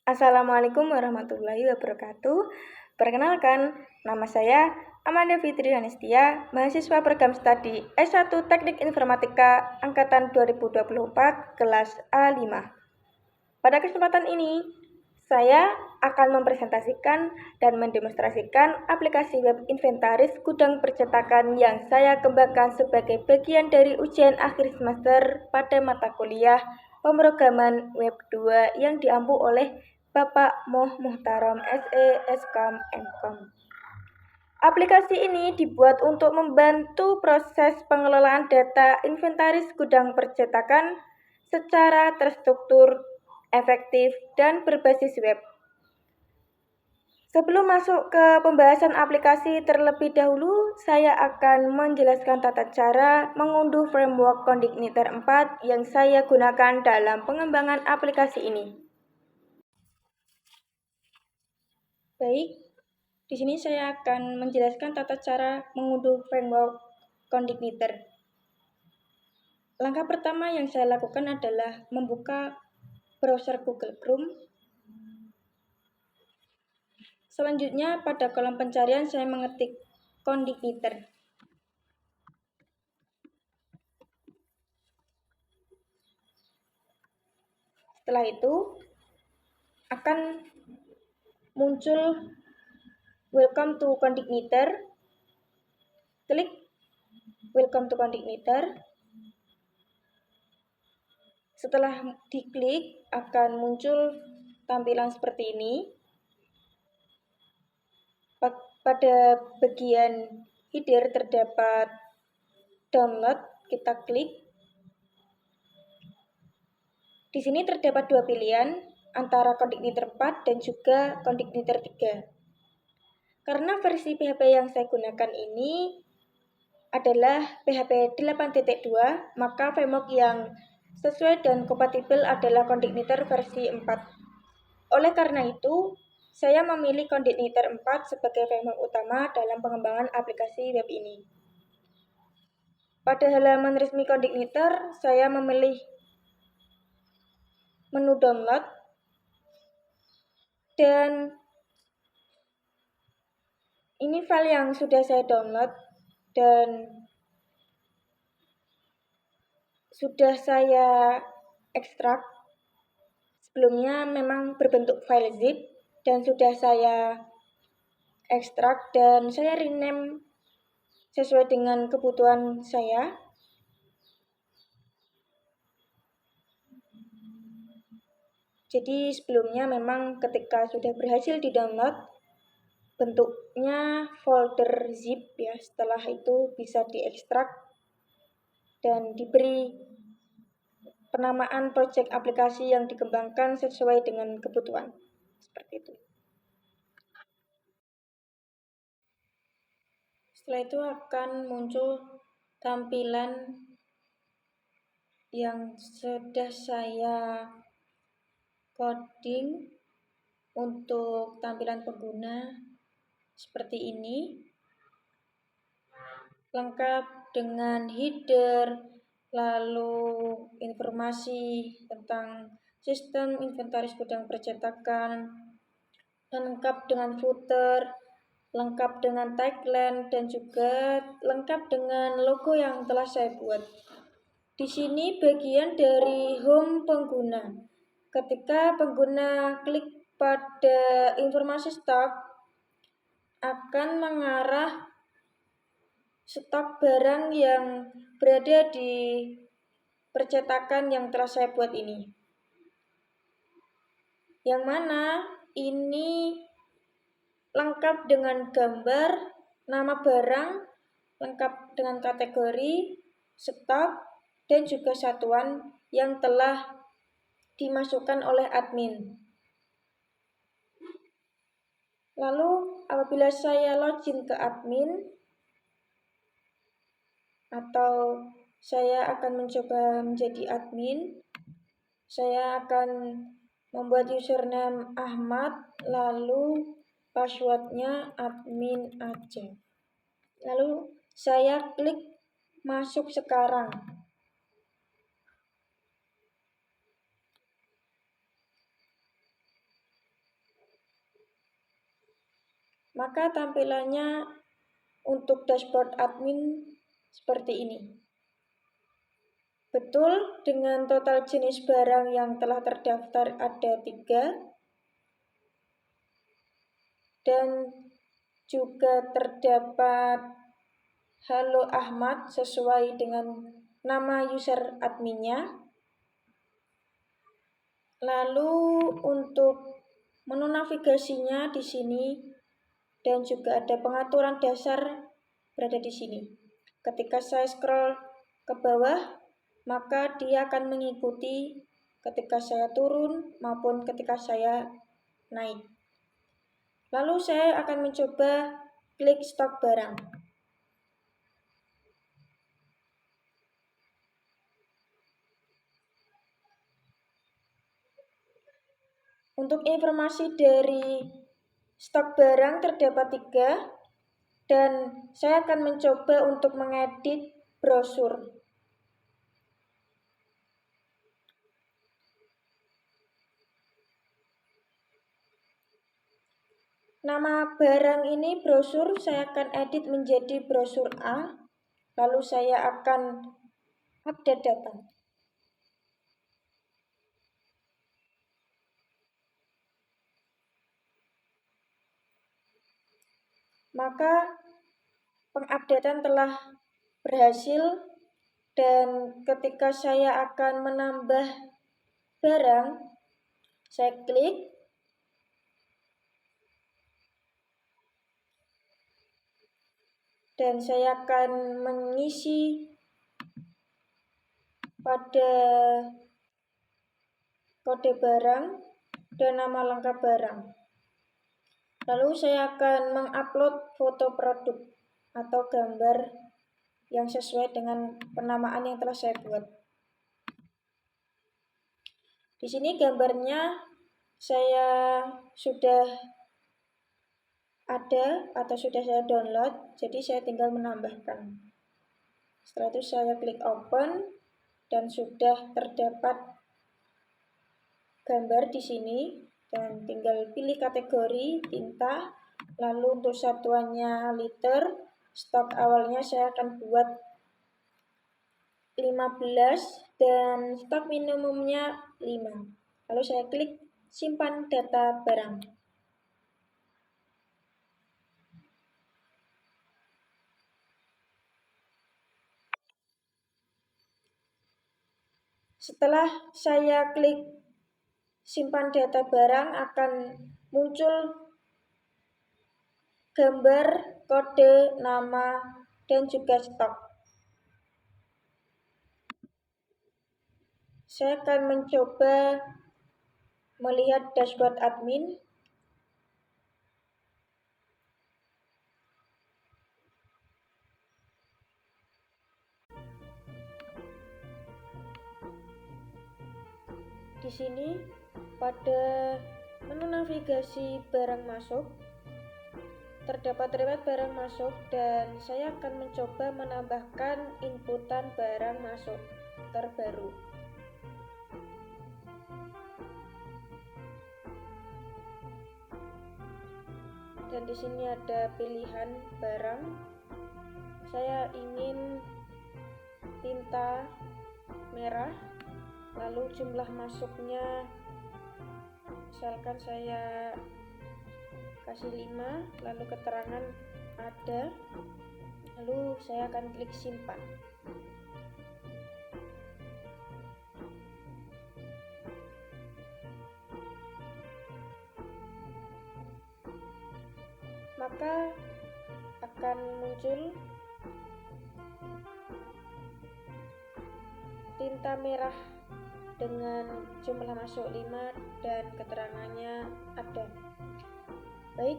Assalamualaikum warahmatullahi wabarakatuh. Perkenalkan, nama saya Amanda Fitri Hanistia, mahasiswa program studi S1 Teknik Informatika Angkatan 2024, kelas A5. Pada kesempatan ini, saya akan mempresentasikan dan mendemonstrasikan aplikasi web inventaris gudang percetakan yang saya kembangkan sebagai bagian dari ujian akhir semester pada mata kuliah pemrograman web 2 yang diampu oleh Bapak Moh Muhtarom SE Eskam Mkom. Aplikasi ini dibuat untuk membantu proses pengelolaan data inventaris gudang percetakan secara terstruktur, efektif, dan berbasis web. Sebelum masuk ke pembahasan aplikasi terlebih dahulu, saya akan menjelaskan tata cara mengunduh framework Condigniter 4 yang saya gunakan dalam pengembangan aplikasi ini. Baik, di sini saya akan menjelaskan tata cara mengunduh framework Condigniter. Langkah pertama yang saya lakukan adalah membuka browser Google Chrome. Selanjutnya, pada kolom pencarian saya mengetik Condigniter. Setelah itu, akan muncul Welcome to Condigniter. Klik Welcome to Condigniter. Setelah diklik, akan muncul tampilan seperti ini. Pada bagian header terdapat download, kita klik. Di sini terdapat dua pilihan antara Condigniter 4 dan juga Condigniter 3. Karena versi PHP yang saya gunakan ini adalah PHP 8.2, maka framework yang sesuai dan kompatibel adalah Condigniter versi 4. Oleh karena itu, saya memilih Condigniter 4 sebagai framework utama dalam pengembangan aplikasi web ini. Pada halaman resmi Condigniter, saya memilih menu download dan ini file yang sudah saya download dan sudah saya ekstrak. Sebelumnya memang berbentuk file zip dan sudah saya ekstrak dan saya rename sesuai dengan kebutuhan saya. Jadi sebelumnya memang ketika sudah berhasil di-download, bentuknya folder zip ya. Setelah itu bisa diekstrak dan diberi penamaan project aplikasi yang dikembangkan sesuai dengan kebutuhan. Seperti itu. Setelah itu akan muncul tampilan yang sudah saya coding untuk tampilan pengguna seperti ini, lengkap dengan header, lalu informasi tentang sistem inventaris gudang percetakan, lengkap dengan footer, lengkap dengan tagline, dan juga lengkap dengan logo yang telah saya buat. Di sini bagian dari home pengguna. Ketika pengguna klik pada informasi stok, akan mengarah stok barang yang berada di percetakan yang telah saya buat ini. Yang mana ini lengkap dengan gambar, nama barang, lengkap dengan kategori, stok, dan juga satuan yang telah dimasukkan oleh admin. Lalu apabila saya login ke admin atau saya akan mencoba menjadi admin, saya akan membuat username Ahmad, lalu passwordnya admin aja. Lalu saya klik masuk sekarang. Maka tampilannya untuk dashboard admin seperti ini. Betul, dengan total jenis barang yang telah terdaftar ada 3 dan juga terdapat Halo Ahmad sesuai dengan nama user adminnya. Lalu untuk menu navigasinya di sini dan juga ada pengaturan dasar berada di sini. Ketika saya scroll ke bawah, maka dia akan mengikuti ketika saya turun maupun ketika saya naik. Lalu saya akan mencoba klik stok barang. Untuk informasi dari stok barang terdapat 3 dan saya akan mencoba untuk mengedit brosur. Nama barang ini brosur saya akan edit menjadi brosur A, lalu saya akan update data. Maka pengupdatean telah berhasil dan ketika saya akan menambah barang, saya klik dan saya akan mengisi pada kode barang dan nama lengkap barang. Lalu saya akan mengupload foto produk atau gambar yang sesuai dengan penamaan yang telah saya buat. Di sini gambarnya saya sudah ada atau sudah saya download, jadi saya tinggal menambahkan. Setelah itu saya klik open dan sudah terdapat gambar di sini dan tinggal pilih kategori tinta, lalu untuk satuannya liter, stok awalnya saya akan buat 15 dan stok minimumnya 5. Lalu saya klik simpan data barang. Setelah saya klik simpan data barang akan muncul gambar, kode, nama, dan juga stok. Saya akan mencoba melihat dashboard admin. Di sini pada menu navigasi barang masuk terdapat riwayat barang masuk dan saya akan mencoba menambahkan inputan barang masuk terbaru. Dan di sini ada pilihan barang. Saya ingin tinta merah, lalu jumlah masuknya misalkan saya kasih 5, lalu keterangan ada, lalu saya akan klik simpan. Maka akan muncul tinta merah dengan jumlah masuk 5 dan keterangannya ada. Baik,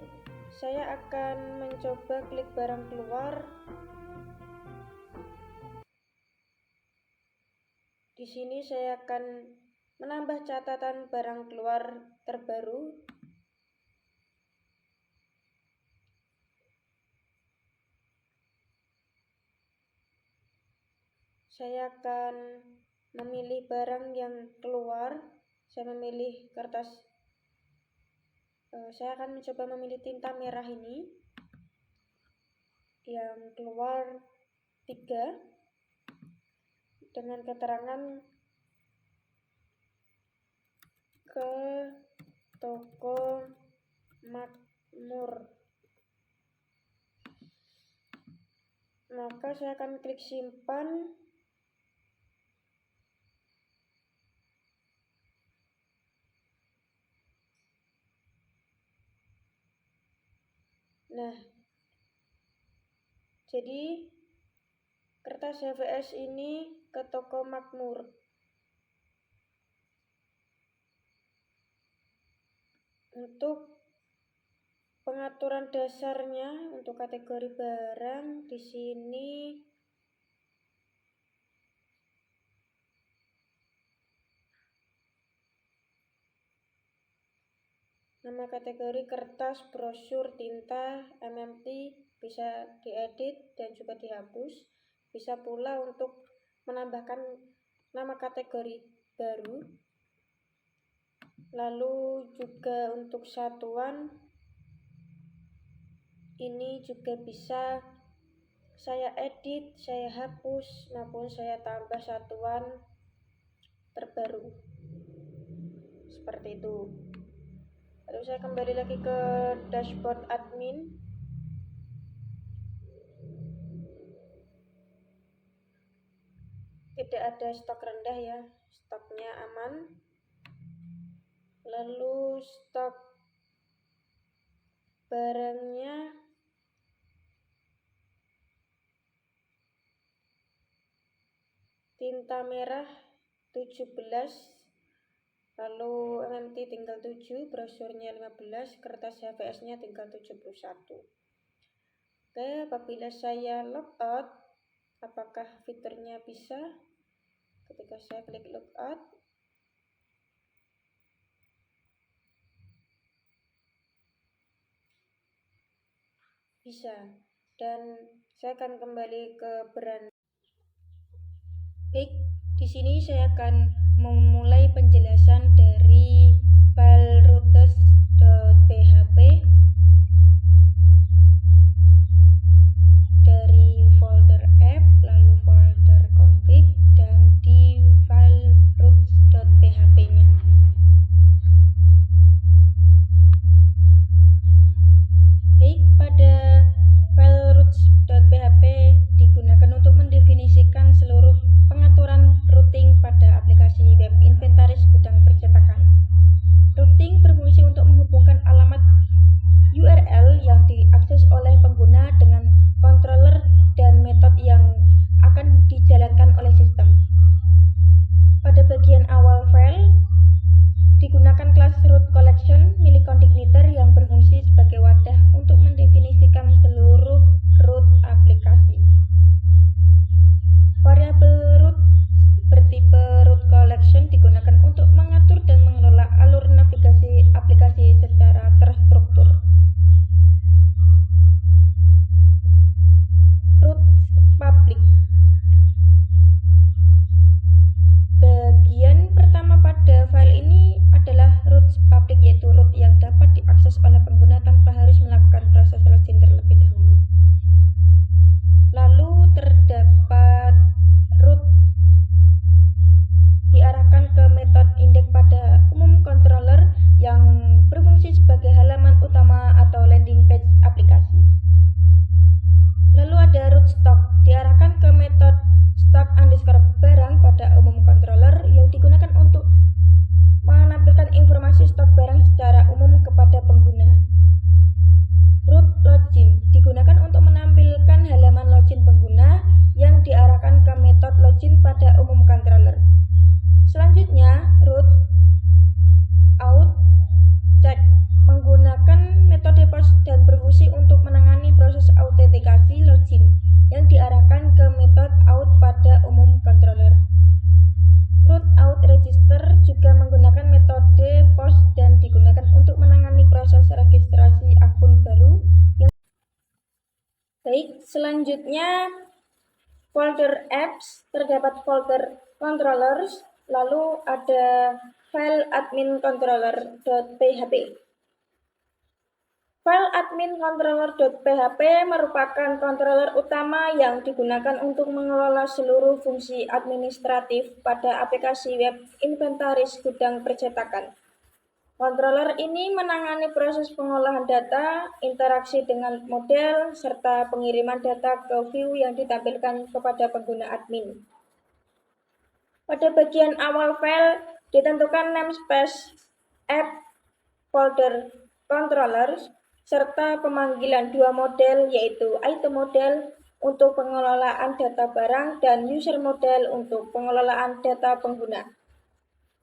saya akan mencoba klik barang keluar. Di sini saya akan menambah catatan barang keluar terbaru. Saya akan memilih barang yang keluar. Saya memilih kertas Saya akan mencoba memilih tinta merah ini yang keluar 3 dengan keterangan ke toko Makmur. Maka saya akan klik simpan. Nah, jadi kertas HVS ini ke toko Makmur. Untuk pengaturan dasarnya untuk kategori barang di sini nama kategori kertas, brosur, tinta, MMT bisa diedit dan juga dihapus. Bisa pula untuk menambahkan nama kategori baru. Lalu juga untuk satuan ini juga bisa saya edit, saya hapus, maupun saya tambah satuan terbaru. Seperti itu. Lalu saya kembali lagi ke dashboard admin. Tidak ada stok rendah ya, stoknya aman. Lalu stok barangnya tinta merah 17, lalu MMT tinggal 7, brosurnya 15, kertas HVS-nya tinggal 71. Oke, apabila saya logout, apakah fiturnya bisa? Ketika saya klik logout, bisa. Dan saya akan kembali ke brand. Baik, di sini saya akan memulai penjelasan dari file routes.php dari folder app, lalu folder config, dan di file routes.php-nya. Baik, pada file routes.php digunakan untuk mendefinisikan seluruh pengaturan routing pada aplikasi web inventaris gudang percetakan. Routing berfungsi untuk menghubungkan alamat URL yang diakses oleh pengguna dengan controller dan metode yang akan dijalankan oleh sistem. Pada bagian awal file digunakan kelas root collection milik Condigniter yang berfungsi sebagai wadah untuk mendefinisikan seluruh root aplikasi. Variabel root bertipe root collection digunakan untuk mengatur dan mengelola alur navigasi aplikasi secara terstruktur. Root public. Bagian pertama pada file ini adalah root public, yaitu root yang dapat diakses oleh pengguna tanpa harus melakukan proses login terlebih dahulu. Lalu terdapat root diarahkan ke metode index pada umum controller yang berfungsi sebagai halaman utama atau landing page aplikasi. Lalu ada root stock diarahkan ke metode stock underscore barang pada umum controller yang digunakan untuk menampilkan informasi stok barang secara umum kepada pengguna. Root login digunakan untuk menampilkan halaman login pengguna yang diarahkan ke metode login pada umum controller. Selanjutnya, root out check menggunakan metode post dan berfungsi untuk menangani proses autentikasi login yang diarahkan ke metode out pada umum controller. Root out register juga menggunakan metode post dan digunakan untuk menangani proses registrasi akun baru yang baik. Selanjutnya, folder apps, terdapat folder controllers, lalu ada file admin controller.php. File admin controller.php merupakan controller utama yang digunakan untuk mengelola seluruh fungsi administratif pada aplikasi web inventaris gudang percetakan. Controller ini menangani proses pengolahan data, interaksi dengan model, serta pengiriman data ke view yang ditampilkan kepada pengguna admin. Pada bagian awal file, ditentukan namespace app folder controller serta pemanggilan dua model yaitu item model untuk pengelolaan data barang dan user model untuk pengelolaan data pengguna.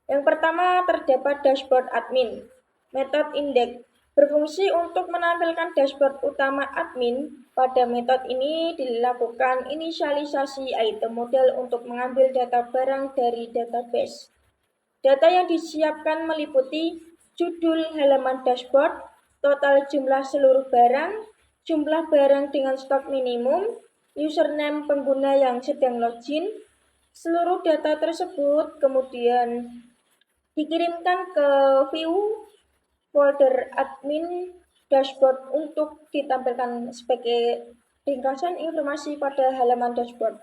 Yang pertama terdapat dashboard admin. Metode index berfungsi untuk menampilkan dashboard utama admin. Pada metode ini dilakukan inisialisasi item model untuk mengambil data barang dari database. Data yang disiapkan meliputi judul halaman dashboard, total jumlah seluruh barang, jumlah barang dengan stok minimum, username pengguna yang sedang login. Seluruh data tersebut kemudian dikirimkan ke view folder admin dashboard untuk ditampilkan sebagai ringkasan informasi pada halaman dashboard.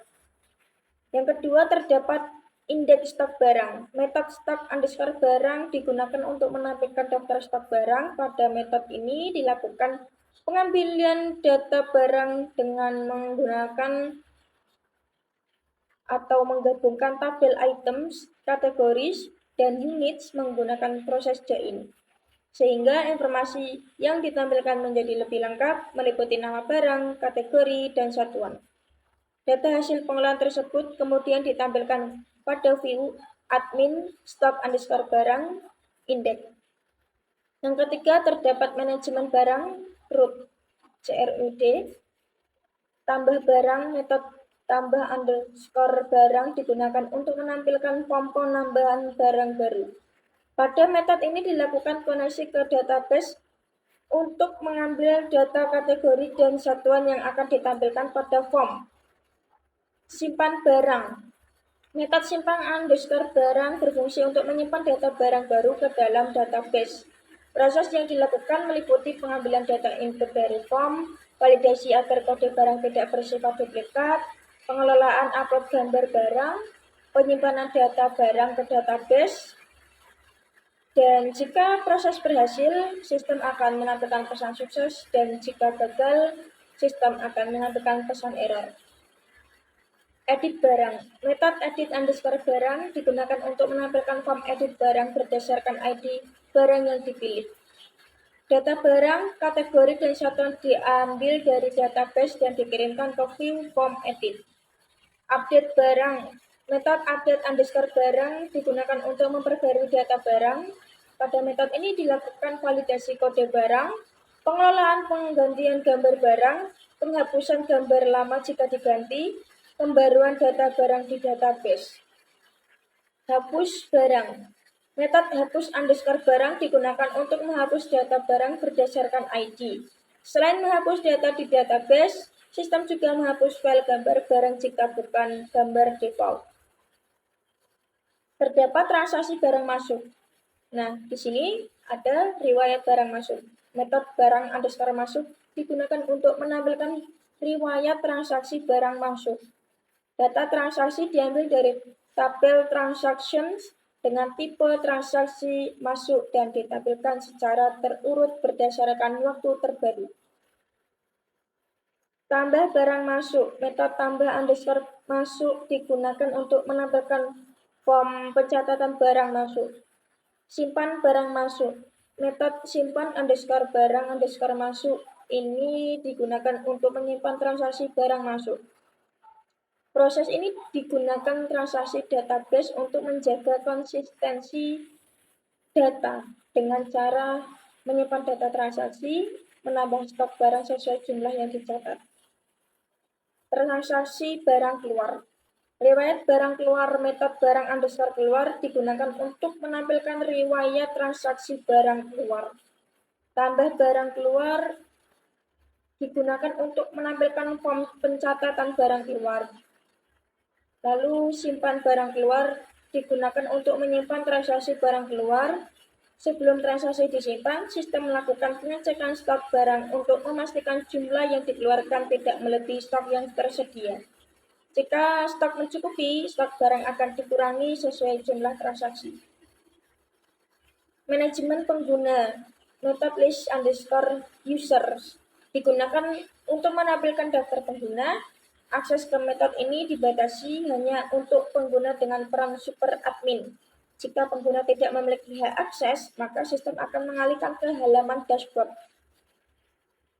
Yang kedua terdapat indeks stok barang. Metode stok underscore barang digunakan untuk menampilkan daftar stok barang. Pada metode ini dilakukan pengambilan data barang dengan menggunakan atau menggabungkan tabel items, kategoris, dan units menggunakan proses join. Sehingga informasi yang ditampilkan menjadi lebih lengkap, meliputi nama barang, kategori, dan satuan. Data hasil pengolahan tersebut kemudian ditampilkan pada view admin stock underscore barang index. Yang ketiga terdapat manajemen barang root CRUD. Tambah barang metode tambah underscore barang digunakan untuk menampilkan form penambahan barang baru. Pada metode ini dilakukan koneksi ke database untuk mengambil data kategori dan satuan yang akan ditampilkan pada form. Simpan barang. Metode simpan underscore barang berfungsi untuk menyimpan data barang baru ke dalam database. Proses yang dilakukan meliputi pengambilan data input dari form, validasi agar kode barang tidak bersifat duplikat, pengelolaan upload gambar barang, penyimpanan data barang ke database, dan jika proses berhasil, sistem akan menampilkan pesan sukses, dan jika gagal, sistem akan menampilkan pesan error. Edit barang. Metode edit underscore barang digunakan untuk menampilkan form edit barang berdasarkan ID barang yang dipilih. Data barang, kategori, dan satuan diambil dari database dan dikirimkan ke view form edit. Update barang. Metode update underscore barang digunakan untuk memperbarui data barang. Pada metode ini dilakukan validasi kode barang, pengelolaan penggantian gambar barang, penghapusan gambar lama jika diganti, pembaruan data barang di database. Hapus barang. Metode hapus underscore barang digunakan untuk menghapus data barang berdasarkan ID. Selain menghapus data di database, sistem juga menghapus file gambar barang jika bukan gambar default. Terdapat transaksi barang masuk. Nah, di sini ada riwayat barang masuk. Metode barang underscore masuk digunakan untuk menampilkan riwayat transaksi barang masuk. Data transaksi diambil dari tabel transactions dengan tipe transaksi masuk dan ditampilkan secara terurut berdasarkan waktu terbaru. Tambah barang masuk. Metode tambah underscore masuk digunakan untuk menampilkan form pencatatan barang masuk. Simpan barang masuk. Metode simpan underscore barang underscore masuk ini digunakan untuk menyimpan transaksi barang masuk. Proses ini digunakan transaksi database untuk menjaga konsistensi data dengan cara menyimpan data transaksi, menambah stok barang sesuai jumlah yang dicatat. Transaksi barang keluar. Riwayat barang keluar. Metode barang underscore keluar digunakan untuk menampilkan riwayat transaksi barang keluar. Tambah barang keluar digunakan untuk menampilkan form pencatatan barang keluar. Lalu simpan barang keluar digunakan untuk menyimpan transaksi barang keluar. Sebelum transaksi disimpan, sistem melakukan pengecekan stok barang untuk memastikan jumlah yang dikeluarkan tidak melebihi stok yang tersedia. Jika stok mencukupi, stok barang akan dikurangi sesuai jumlah transaksi. Manajemen pengguna method list underscore users digunakan untuk menampilkan daftar pengguna. Akses ke metode ini dibatasi hanya untuk pengguna dengan peran super admin. Jika pengguna tidak memiliki hak akses, maka sistem akan mengalihkan ke halaman dashboard.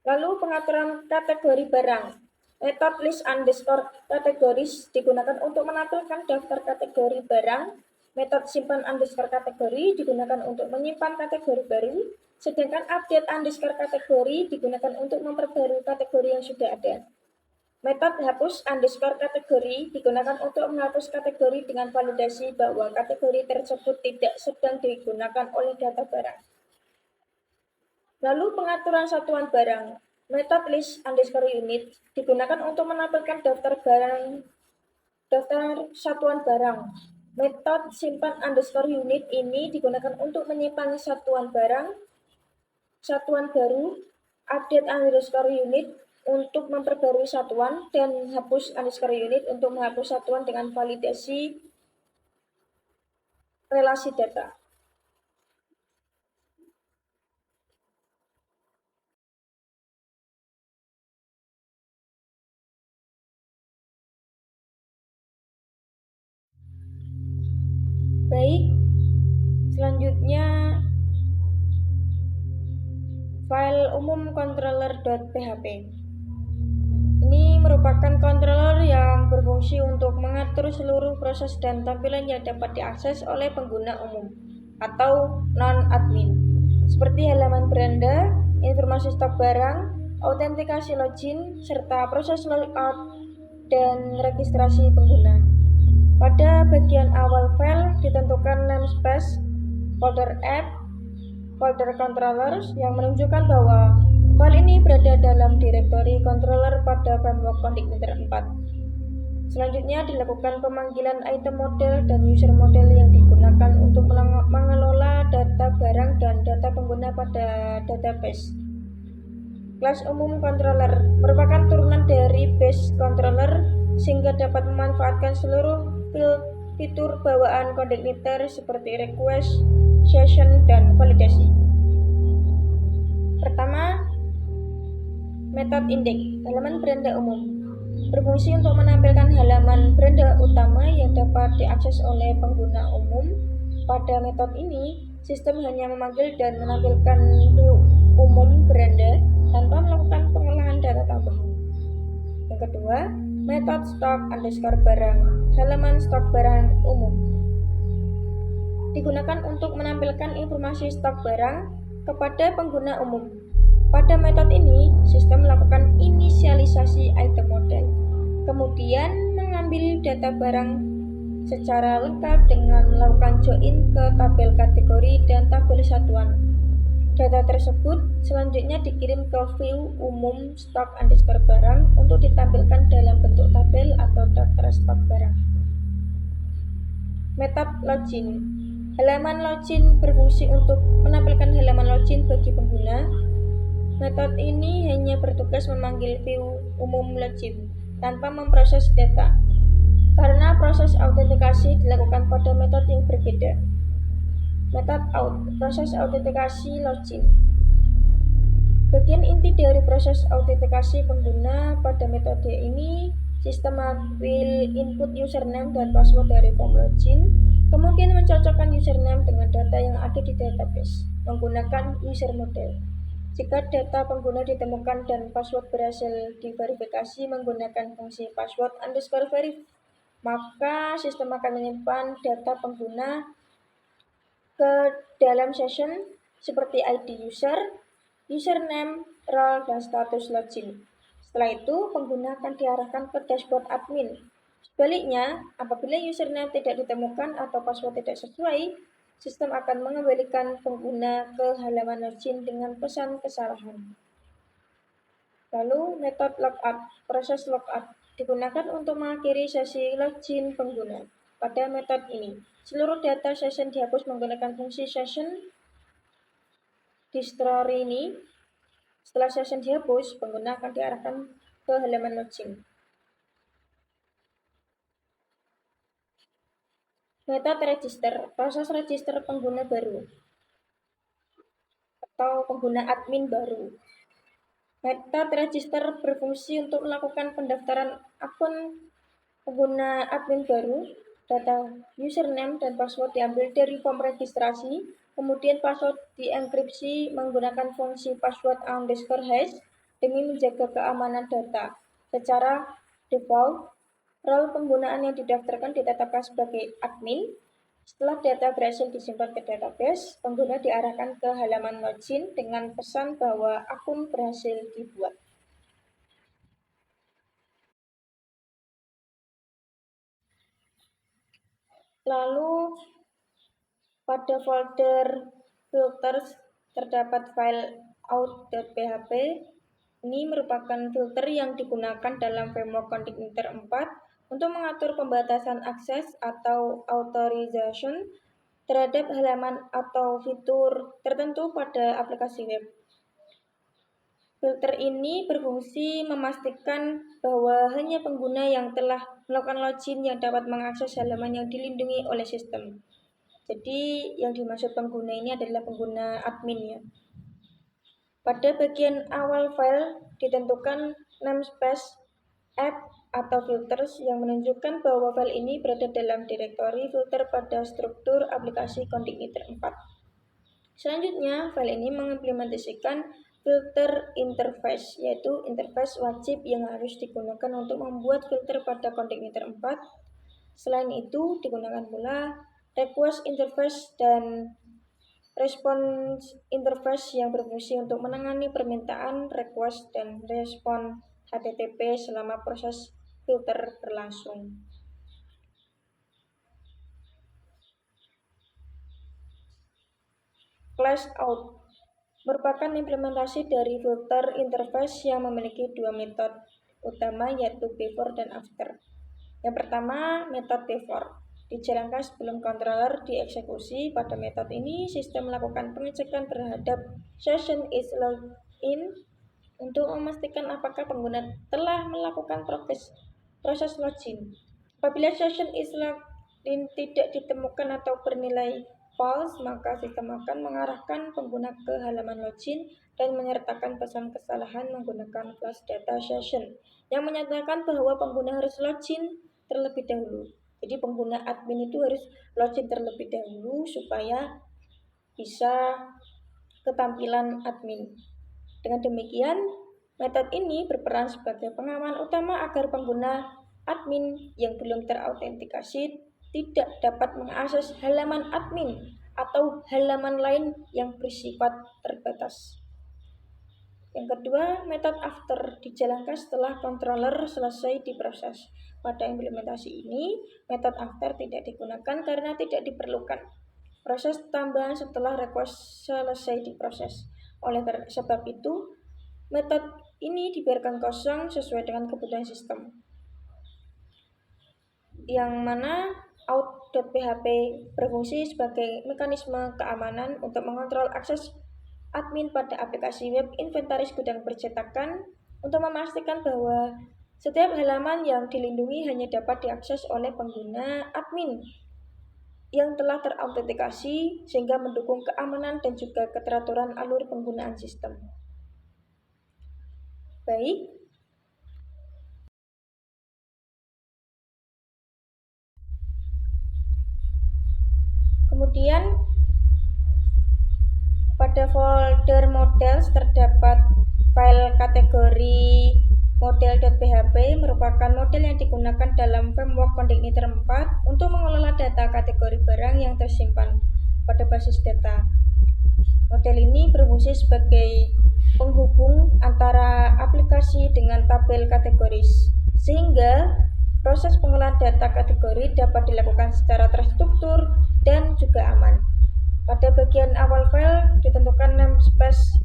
Lalu pengaturan kategori barang. Method list underscore categories digunakan untuk menampilkan daftar kategori barang. Metode simpan underscore kategori digunakan untuk menyimpan kategori baru, sedangkan update underscore kategori digunakan untuk memperbarui kategori yang sudah ada. Metode hapus underscore kategori digunakan untuk menghapus kategori dengan validasi bahwa kategori tersebut tidak sedang digunakan oleh data barang. Lalu pengaturan satuan barang. Metode list underscore unit digunakan untuk menampilkan daftar satuan barang. Metode simpan underscore unit ini digunakan untuk menyimpan satuan barang, satuan baru, update underscore unit untuk memperbarui satuan, dan hapus underscore unit untuk menghapus satuan dengan validasi relasi data. Baik, selanjutnya file umum controller.php. Ini merupakan controller yang berfungsi untuk mengatur seluruh proses dan tampilan yang dapat diakses oleh pengguna umum atau non-admin, seperti halaman beranda, informasi stok barang, autentikasi login, serta proses logout dan registrasi pengguna. Pada bagian awal file ditentukan namespace, folder app, folder controllers yang menunjukkan bahwa file ini berada dalam direktori controller pada framework Condigniter 4. Selanjutnya dilakukan pemanggilan item model dan user model yang digunakan untuk mengelola data barang dan data pengguna pada database. Kelas umum controller merupakan turunan dari base controller sehingga dapat memanfaatkan seluruh fitur bawaan Condigniter seperti request, session, dan validasi. Pertama, metode index, halaman beranda umum, berfungsi untuk menampilkan halaman beranda utama yang dapat diakses oleh pengguna umum. Pada metode ini, sistem hanya memanggil dan menampilkan view umum beranda tanpa melakukan pengolahan data tambahan. Yang kedua, metode stok underscore barang, halaman stok barang umum, digunakan untuk menampilkan informasi stok barang kepada pengguna umum. Pada metode ini, sistem melakukan inisialisasi item model, kemudian mengambil data barang secara lengkap dengan melakukan join ke tabel kategori dan tabel satuan. Data tersebut selanjutnya dikirim ke view umum stok underscore barang untuk ditampilkan dalam bentuk tabel atau daftar stok barang. Metode login, halaman login berfungsi untuk menampilkan halaman login bagi pengguna. Metode ini hanya bertugas memanggil view umum login tanpa memproses data, karena proses autentikasi dilakukan pada metode yang berbeda. Metode out, proses autentikasi login. Bagian inti dari proses autentikasi pengguna pada metode ini, sistem mengambil input username dan password dari form login, kemudian mencocokkan username dengan data yang ada di database menggunakan user model. Jika data pengguna ditemukan dan password berhasil diverifikasi menggunakan fungsi password underscore verif, maka sistem akan menyimpan data pengguna ke dalam session seperti ID user, username, role, dan status login. Setelah itu, pengguna akan diarahkan ke dashboard admin. Sebaliknya, apabila username tidak ditemukan atau password tidak sesuai, sistem akan mengembalikan pengguna ke halaman login dengan pesan kesalahan. Lalu, metode logout, proses logout, digunakan untuk mengakhiri sesi login pengguna. Pada metode ini, seluruh data session dihapus menggunakan fungsi session Di story ini, setelah session dihapus, pengguna akan diarahkan ke halaman login. Metode register, proses register pengguna baru atau pengguna admin baru. Metode register berfungsi untuk melakukan pendaftaran akun pengguna admin baru. Data username dan password diambil dari form registrasi, kemudian password dienkripsi menggunakan fungsi password_hash demi menjaga keamanan data. Secara default, role penggunaan yang didaftarkan ditetapkan sebagai admin. Setelah data berhasil disimpan ke database, pengguna diarahkan ke halaman login dengan pesan bahwa akun berhasil dibuat. Lalu, pada folder filters terdapat file out.php. Ini merupakan filter yang digunakan dalam framework Condigniter 4 untuk mengatur pembatasan akses atau authorization terhadap halaman atau fitur tertentu pada aplikasi web. Filter ini berfungsi memastikan bahwa hanya pengguna yang telah melakukan login yang dapat mengakses halaman yang dilindungi oleh sistem. Jadi yang dimaksud pengguna ini adalah pengguna admin ya. Pada bagian awal file ditentukan namespace app atau filters yang menunjukkan bahwa file ini berada dalam direktori filter pada struktur aplikasi Condigniter 4. Selanjutnya, file ini mengimplementasikan filter interface, yaitu interface wajib yang harus digunakan untuk membuat filter pada Condigniter 4. Selain itu, digunakan pula request interface dan response interface yang berfungsi untuk menangani permintaan, request, dan respon HTTP selama proses filter berlangsung. Class out merupakan implementasi dari filter interface yang memiliki dua metode utama, yaitu before dan after. Yang pertama, metode before dijalankan sebelum controller dieksekusi. Pada metode ini, sistem melakukan pengecekan terhadap session is logged in untuk memastikan apakah pengguna telah melakukan proses login. Apabila session is logged in tidak ditemukan atau bernilai false, maka sistem akan mengarahkan pengguna ke halaman login dan menyertakan pesan kesalahan menggunakan class data session yang menyatakan bahwa pengguna harus login terlebih dahulu. Jadi pengguna admin itu harus login terlebih dahulu supaya bisa ketampilan admin. Dengan demikian, metode ini berperan sebagai pengaman utama agar pengguna admin yang belum terautentikasi tidak dapat mengakses halaman admin atau halaman lain yang bersifat terbatas. Yang kedua, metode after dijalankan setelah controller selesai diproses. Pada implementasi ini, metode after tidak digunakan karena tidak diperlukan proses tambahan setelah request selesai diproses. Oleh sebab itu, metode ini dibiarkan kosong sesuai dengan kebutuhan sistem. Yang mana out.php berfungsi sebagai mekanisme keamanan untuk mengontrol akses admin pada aplikasi web inventaris gudang percetakan untuk memastikan bahwa setiap halaman yang dilindungi hanya dapat diakses oleh pengguna admin yang telah terautentikasi sehingga mendukung keamanan dan juga keteraturan alur penggunaan sistem. Baik. Kemudian pada folder models terdapat file kategori model.php merupakan model yang digunakan dalam framework Condigniter 4 untuk mengelola data kategori barang yang tersimpan pada basis data. Model ini berfungsi sebagai penghubung antara aplikasi dengan tabel kategoris, sehingga proses pengolahan data kategori dapat dilakukan secara terstruktur dan juga aman. Pada bagian awal file ditentukan namespace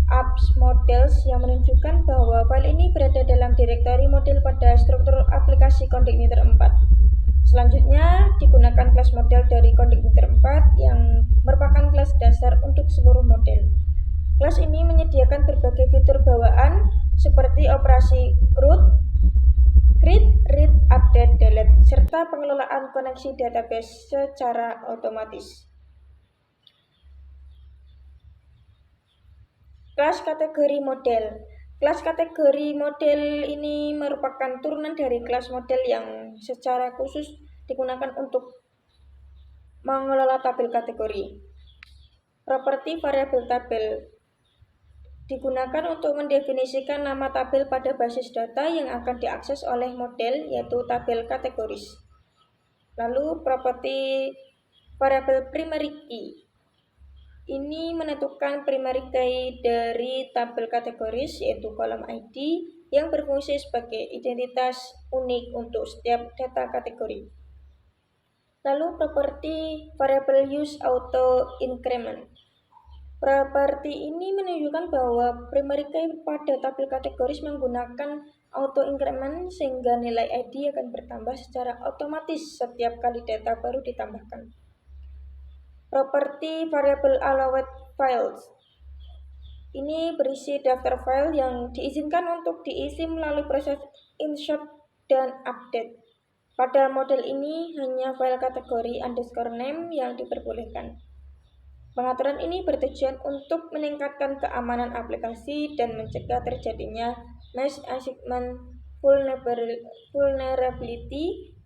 apps models yang menunjukkan bahwa file ini berada dalam direktori model pada struktur aplikasi Condigniter 4. Selanjutnya digunakan kelas model dari Condigniter 4 yang merupakan kelas dasar untuk seluruh model. menyediakan berbagai fitur bawaan seperti operasi root, create, read, update, delete, serta pengelolaan koneksi database secara otomatis. Kelas kategori model. Kelas kategori model ini merupakan turunan dari kelas model yang secara khusus digunakan untuk mengelola tabel kategori. Properti variabel tabel digunakan untuk mendefinisikan nama tabel pada basis data yang akan diakses oleh model, yaitu tabel kategoris. Lalu properti variabel primary key. Ini menentukan primary key dari tabel kategoris, yaitu kolom ID, yang berfungsi sebagai identitas unik untuk setiap data kategori. Lalu properti variabel use auto increment. Properti ini menunjukkan bahwa primary key pada tabel kategoris menggunakan auto increment sehingga nilai ID akan bertambah secara otomatis setiap kali data baru ditambahkan. Properti variabel allowed files. Ini berisi daftar file yang diizinkan untuk diisi melalui proses insert dan update. Pada model ini hanya file kategori _name yang diperbolehkan. Pengaturan ini bertujuan untuk meningkatkan keamanan aplikasi dan mencegah terjadinya mass assignment vulnerability,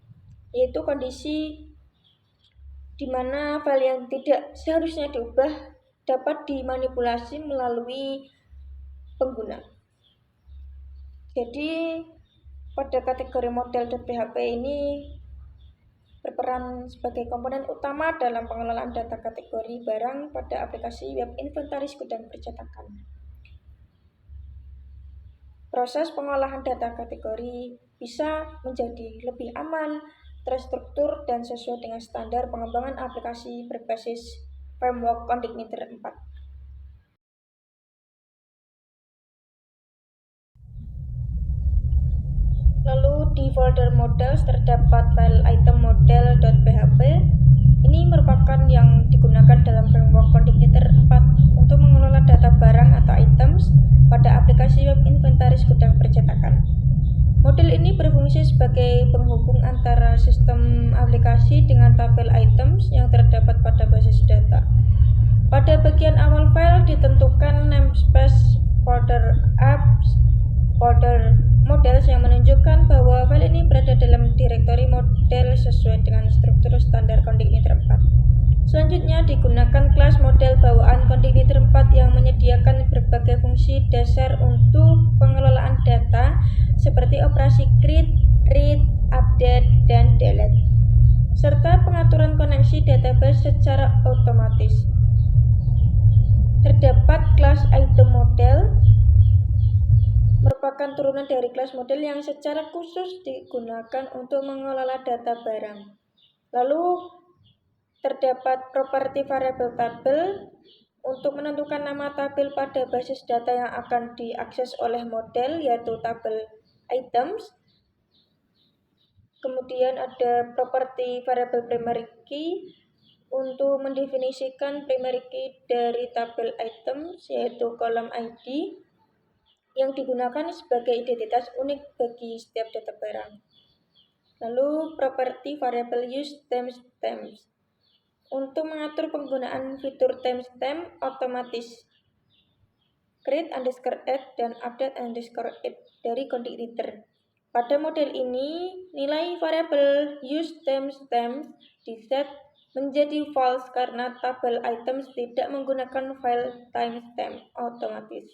yaitu kondisi di mana file yang tidak seharusnya diubah dapat dimanipulasi melalui pengguna. Jadi pada kategori model.php ini berperan sebagai komponen utama dalam pengelolaan data kategori barang pada aplikasi web inventaris gudang percetakan. Proses pengolahan data kategori bisa menjadi lebih aman, terstruktur, dan sesuai dengan standar pengembangan aplikasi berbasis framework ConfigKnit 4. Lalu di folder models terdapat file item model.php. Ini merupakan yang digunakan dalam framework ConfigKnit 4 untuk mengelola data barang atau items pada aplikasi web inventaris gudang percetakan. Model ini berfungsi sebagai penghubung antara sistem aplikasi dengan tabel items yang terdapat pada basis data. Pada bagian awal file ditentukan namespace folder apps, folder models yang menunjukkan bahwa file ini berada dalam direktori model sesuai dengan struktur standar ConfigKnit 4. Selanjutnya digunakan kelas model bawaan ConfigKnit 4 yang menyediakan berbagai fungsi dasar untuk pengelolaan data seperti operasi create, read, update, dan delete, serta pengaturan koneksi database secara otomatis. Terdapat kelas item model merupakan turunan dari kelas model yang secara khusus digunakan untuk mengelola data barang. Lalu terdapat properti variabel tabel untuk menentukan nama tabel pada basis data yang akan diakses oleh model, yaitu tabel items. Kemudian ada properti variabel primary key untuk mendefinisikan primary key dari tabel items, yaitu kolom ID, yang digunakan sebagai identitas unik bagi setiap data barang. Lalu properti variabel use timestamps untuk mengatur penggunaan fitur timestamp otomatis, create _add dan update _add dari ConfigKnit. Pada model ini, nilai variabel use timestamps diset menjadi false karena tabel items tidak menggunakan file timestamp otomatis.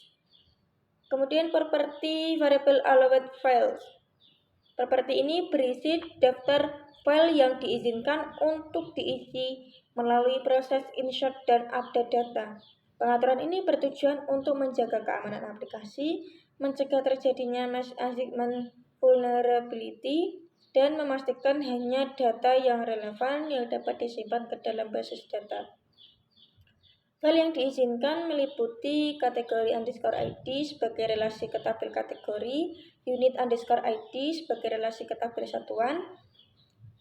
Kemudian properti variabel allowed files. Properti ini berisi daftar file yang diizinkan untuk diisi melalui proses insert dan update data. Pengaturan ini bertujuan untuk menjaga keamanan aplikasi, mencegah terjadinya mass assignment vulnerability, dan memastikan hanya data yang relevan yang dapat disimpan ke dalam basis data. File yang diizinkan meliputi kategori _id sebagai relasi ke tabel kategori, unit _id sebagai relasi ke tabel satuan,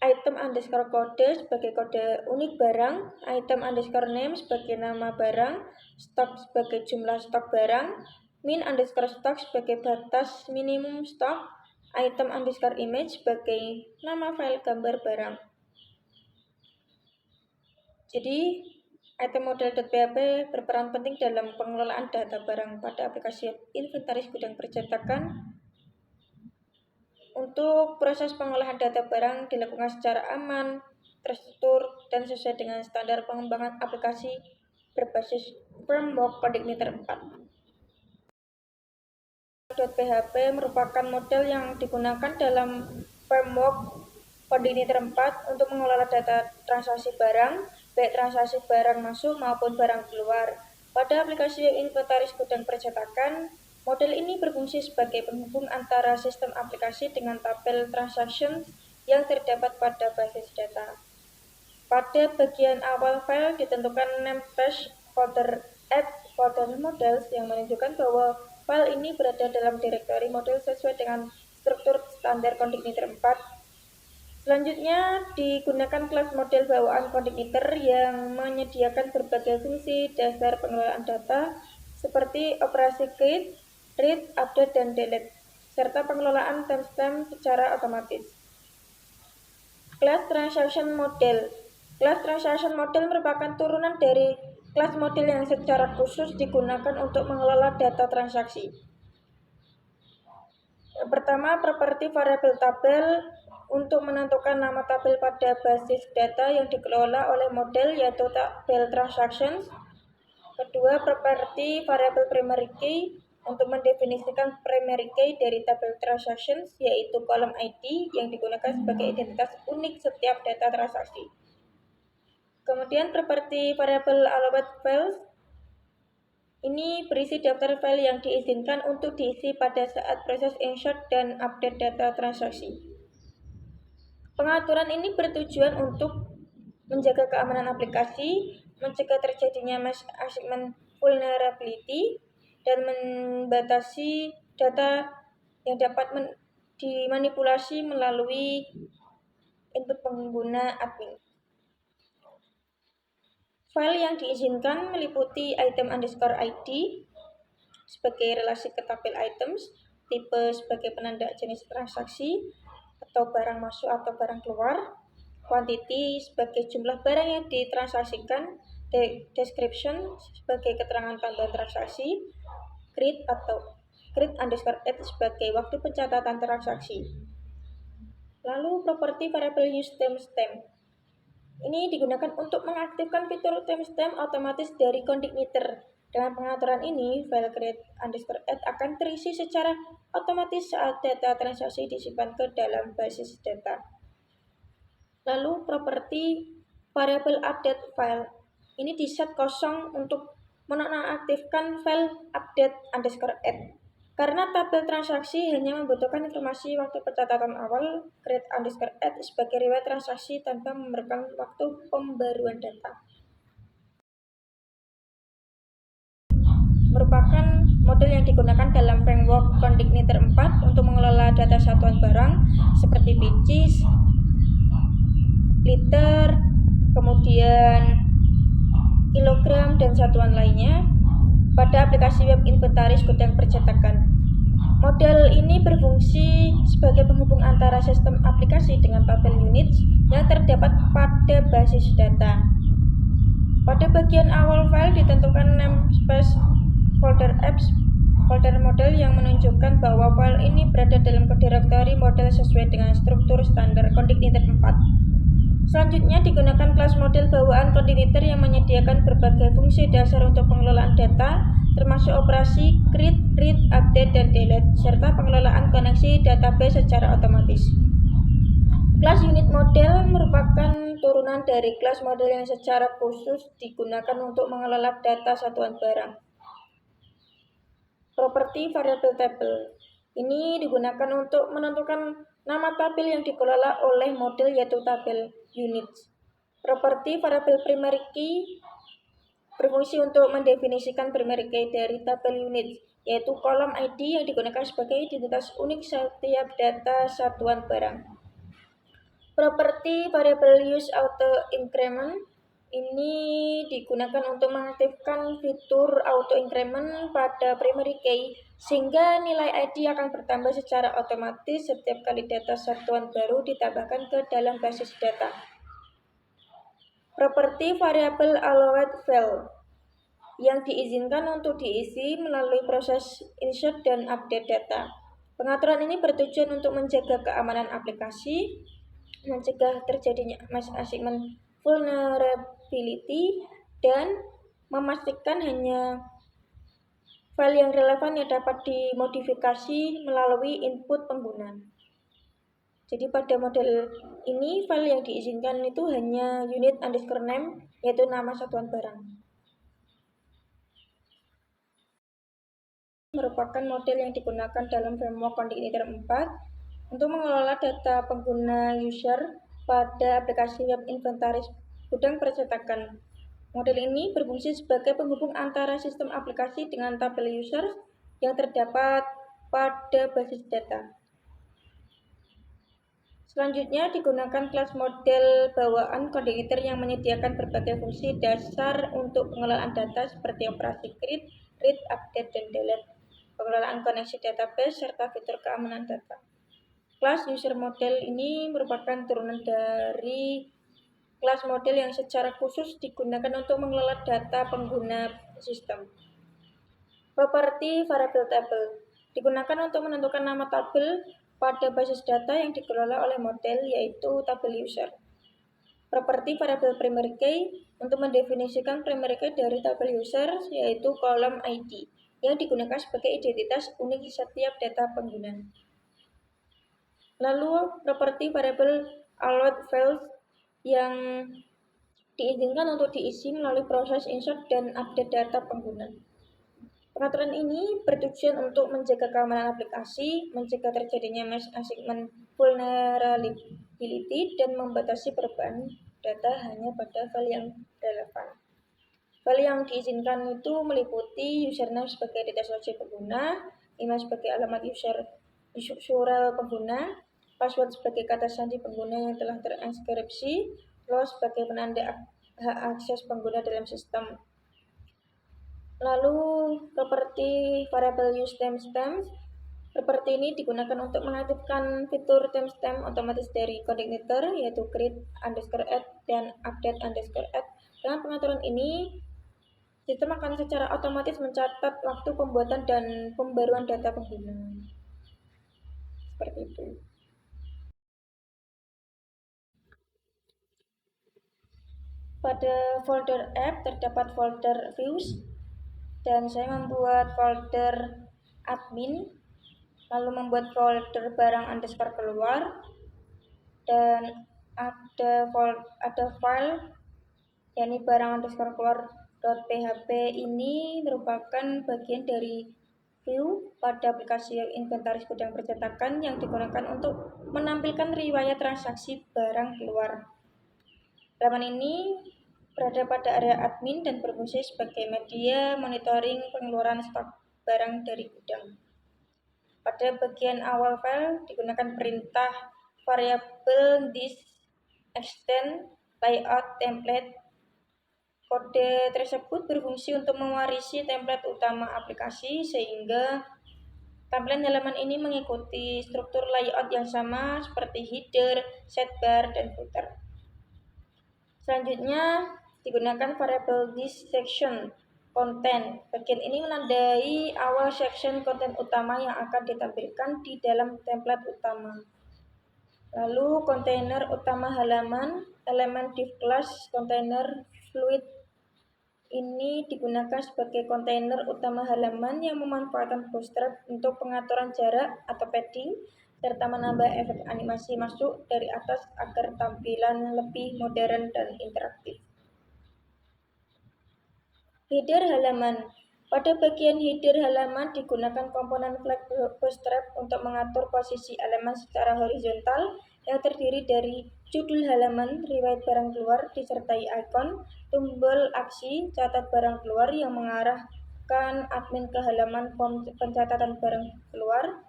item underscore kode sebagai kode unik barang, item underscore name sebagai nama barang, stok sebagai jumlah stok barang, min underscore stok sebagai batas minimum stok, item underscore image sebagai nama file gambar barang. Jadi, item model.php berperan penting dalam pengelolaan data barang pada aplikasi inventaris gudang percetakan. Untuk proses pengolahan data barang dilakukan secara aman, terstruktur, dan sesuai dengan standar pengembangan aplikasi berbasis framework CodeIgniter 4. .php merupakan model yang digunakan dalam framework CodeIgniter 4 untuk mengelola data transaksi barang, baik transaksi barang masuk maupun barang keluar. Pada aplikasi inventaris gudang percetakan, model ini berfungsi sebagai penghubung antara sistem aplikasi dengan tabel transaction yang terdapat pada basis data. Pada bagian awal file ditentukan namespace folder add folder models yang menunjukkan bahwa file ini berada dalam direktori model sesuai dengan struktur standar CodeIgniter 4. Selanjutnya digunakan kelas model bawaan CodeIgniter yang menyediakan berbagai fungsi dasar pengelolaan data seperti operasi create, read, update, dan delete, serta pengelolaan timestamp secara otomatis. Kelas Transaction Model. Kelas Transaction Model merupakan turunan dari kelas model yang secara khusus digunakan untuk mengelola data transaksi. Yang pertama, properti variabel tabel untuk menentukan nama tabel pada basis data yang dikelola oleh model yaitu tabel transactions. Kedua, properti variabel primary key untuk mendefinisikan primary key dari tabel transactions yaitu kolom ID yang digunakan sebagai identitas unik setiap data transaksi. Kemudian properti variabel allowed files ini berisi daftar file yang diizinkan untuk diisi pada saat proses insert dan update data transaksi. Pengaturan ini bertujuan untuk menjaga keamanan aplikasi, mencegah terjadinya mass assignment vulnerability, dan membatasi data yang dapat dimanipulasi melalui input pengguna admin. File yang diizinkan meliputi item underscore ID sebagai relasi ke tabel items, tipe sebagai penanda jenis transaksi atau barang masuk atau barang keluar, quantity sebagai jumlah barang yang ditransaksikan, description sebagai keterangan tambahan transaksi, create atau create underscore add sebagai waktu pencatatan transaksi. Lalu properti variable use timestamp. Ini digunakan untuk mengaktifkan fitur timestamp otomatis dari CodeIgniter. Dengan pengaturan ini, file create underscore add akan terisi secara otomatis saat data transaksi disimpan ke dalam basis data. Lalu properti variable update file. Ini diset kosong untuk menonaktifkan file update underscore add. Karena tabel transaksi hanya membutuhkan informasi waktu pencatatan awal, create underscore add sebagai riwayat transaksi tanpa memerlukan waktu pembaruan data. Merupakan model yang digunakan dalam framework CodeIgniter 4 untuk mengelola data satuan barang seperti pieces, liter, kemudian kilogram, dan satuan lainnya pada aplikasi web inventaris gudang percetakan. Model ini berfungsi sebagai penghubung antara sistem aplikasi dengan tabel units yang terdapat pada basis data. Pada bagian awal file ditentukan namespace folder apps folder model yang menunjukkan bahwa file ini berada dalam direktori model sesuai dengan struktur standar CodeIgniter 4. Selanjutnya digunakan kelas model bawaan CodeIgniter yang menyediakan berbagai fungsi dasar untuk pengelolaan data, termasuk operasi create, read, update, dan delete, serta pengelolaan koneksi database secara otomatis. Kelas unit model merupakan turunan dari kelas model yang secara khusus digunakan untuk mengelola data satuan barang. Properti variable table ini digunakan untuk menentukan nama tabel yang dikelola oleh model yaitu tabel units. Properti variable primary key berfungsi untuk mendefinisikan primary key dari tabel units, yaitu kolom ID yang digunakan sebagai identitas unik setiap data satuan barang. Properti variable use auto increment ini digunakan untuk mengaktifkan fitur auto increment pada primary key sehingga nilai ID akan bertambah secara otomatis setiap kali data satuan baru ditambahkan ke dalam basis data. Properti variable allowed field yang diizinkan untuk diisi melalui proses insert dan update data. Pengaturan ini bertujuan untuk menjaga keamanan aplikasi, mencegah terjadinya mass assignment vulnerability, dan memastikan hanya file yang relevan yang dapat dimodifikasi melalui input pengguna. Jadi pada model ini file yang diizinkan itu hanya unit_name, yaitu nama satuan barang. Merupakan model yang digunakan dalam framework Container 4 untuk mengelola data pengguna user pada aplikasi web inventaris gudang percetakan. Model ini berfungsi sebagai penghubung antara sistem aplikasi dengan tabel user yang terdapat pada basis data. Selanjutnya digunakan kelas model bawaan Container yang menyediakan berbagai fungsi dasar untuk pengelolaan data seperti operasi create, read, update, dan delete, pengelolaan koneksi database, serta fitur keamanan data. Kelas user model ini merupakan turunan dari kelas model yang secara khusus digunakan untuk mengelola data pengguna sistem. Properti variable table digunakan untuk menentukan nama tabel pada basis data yang dikelola oleh model, yaitu tabel user. Properti variable primary key untuk mendefinisikan primary key dari tabel user, yaitu kolom ID yang digunakan sebagai identitas unik setiap data pengguna. Lalu properti variable allowed fields yang diizinkan untuk diisi melalui proses insert dan update data pengguna. Pengaturan ini bertujuan untuk menjaga keamanan aplikasi, mencegah terjadinya mass assignment vulnerability, dan membatasi perubahan data hanya pada file yang relevan. File yang diizinkan itu meliputi username sebagai data asosiasi pengguna, email sebagai alamat URL pengguna, password sebagai kata sandi pengguna yang telah terenkripsi, loss sebagai penanda hak akses pengguna dalam sistem. Lalu properti variable use timestamp. Properti ini digunakan untuk mengaktifkan fitur timestamp otomatis dari Container, yaitu create_add dan update_add. Dengan pengaturan ini, sistem akan secara otomatis mencatat waktu pembuatan dan pembaruan data pengguna. Seperti itu. Pada folder app terdapat folder views, dan saya membuat folder admin, lalu membuat folder barang underscore keluar, dan ada file yakni barang underscore keluar.php. Ini merupakan bagian dari view pada aplikasi inventaris gudang percetakan yang digunakan untuk menampilkan riwayat transaksi barang keluar. Halaman ini berada pada area admin dan berfungsi sebagai media monitoring pengeluaran stok barang dari gudang. Pada bagian awal file digunakan perintah variable this extend layout template. Kode tersebut berfungsi untuk mewarisi template utama aplikasi sehingga tampilan halaman ini mengikuti struktur layout yang sama seperti header, sidebar, dan footer. Selanjutnya digunakan variable this section content. Bagian ini menandai awal section konten utama yang akan ditampilkan di dalam template utama. Lalu kontainer utama halaman, elemen div class kontainer fluid ini digunakan sebagai kontainer utama halaman yang memanfaatkan bootstrap untuk pengaturan jarak atau padding, serta menambah efek animasi masuk dari atas agar tampilan lebih modern dan interaktif. Header halaman. Pada bagian header halaman digunakan komponen flag bootstrap untuk mengatur posisi elemen secara horizontal yang terdiri dari judul halaman, riwayat barang keluar, disertai ikon, tombol aksi, catat barang keluar yang mengarahkan admin ke halaman form pencatatan barang keluar.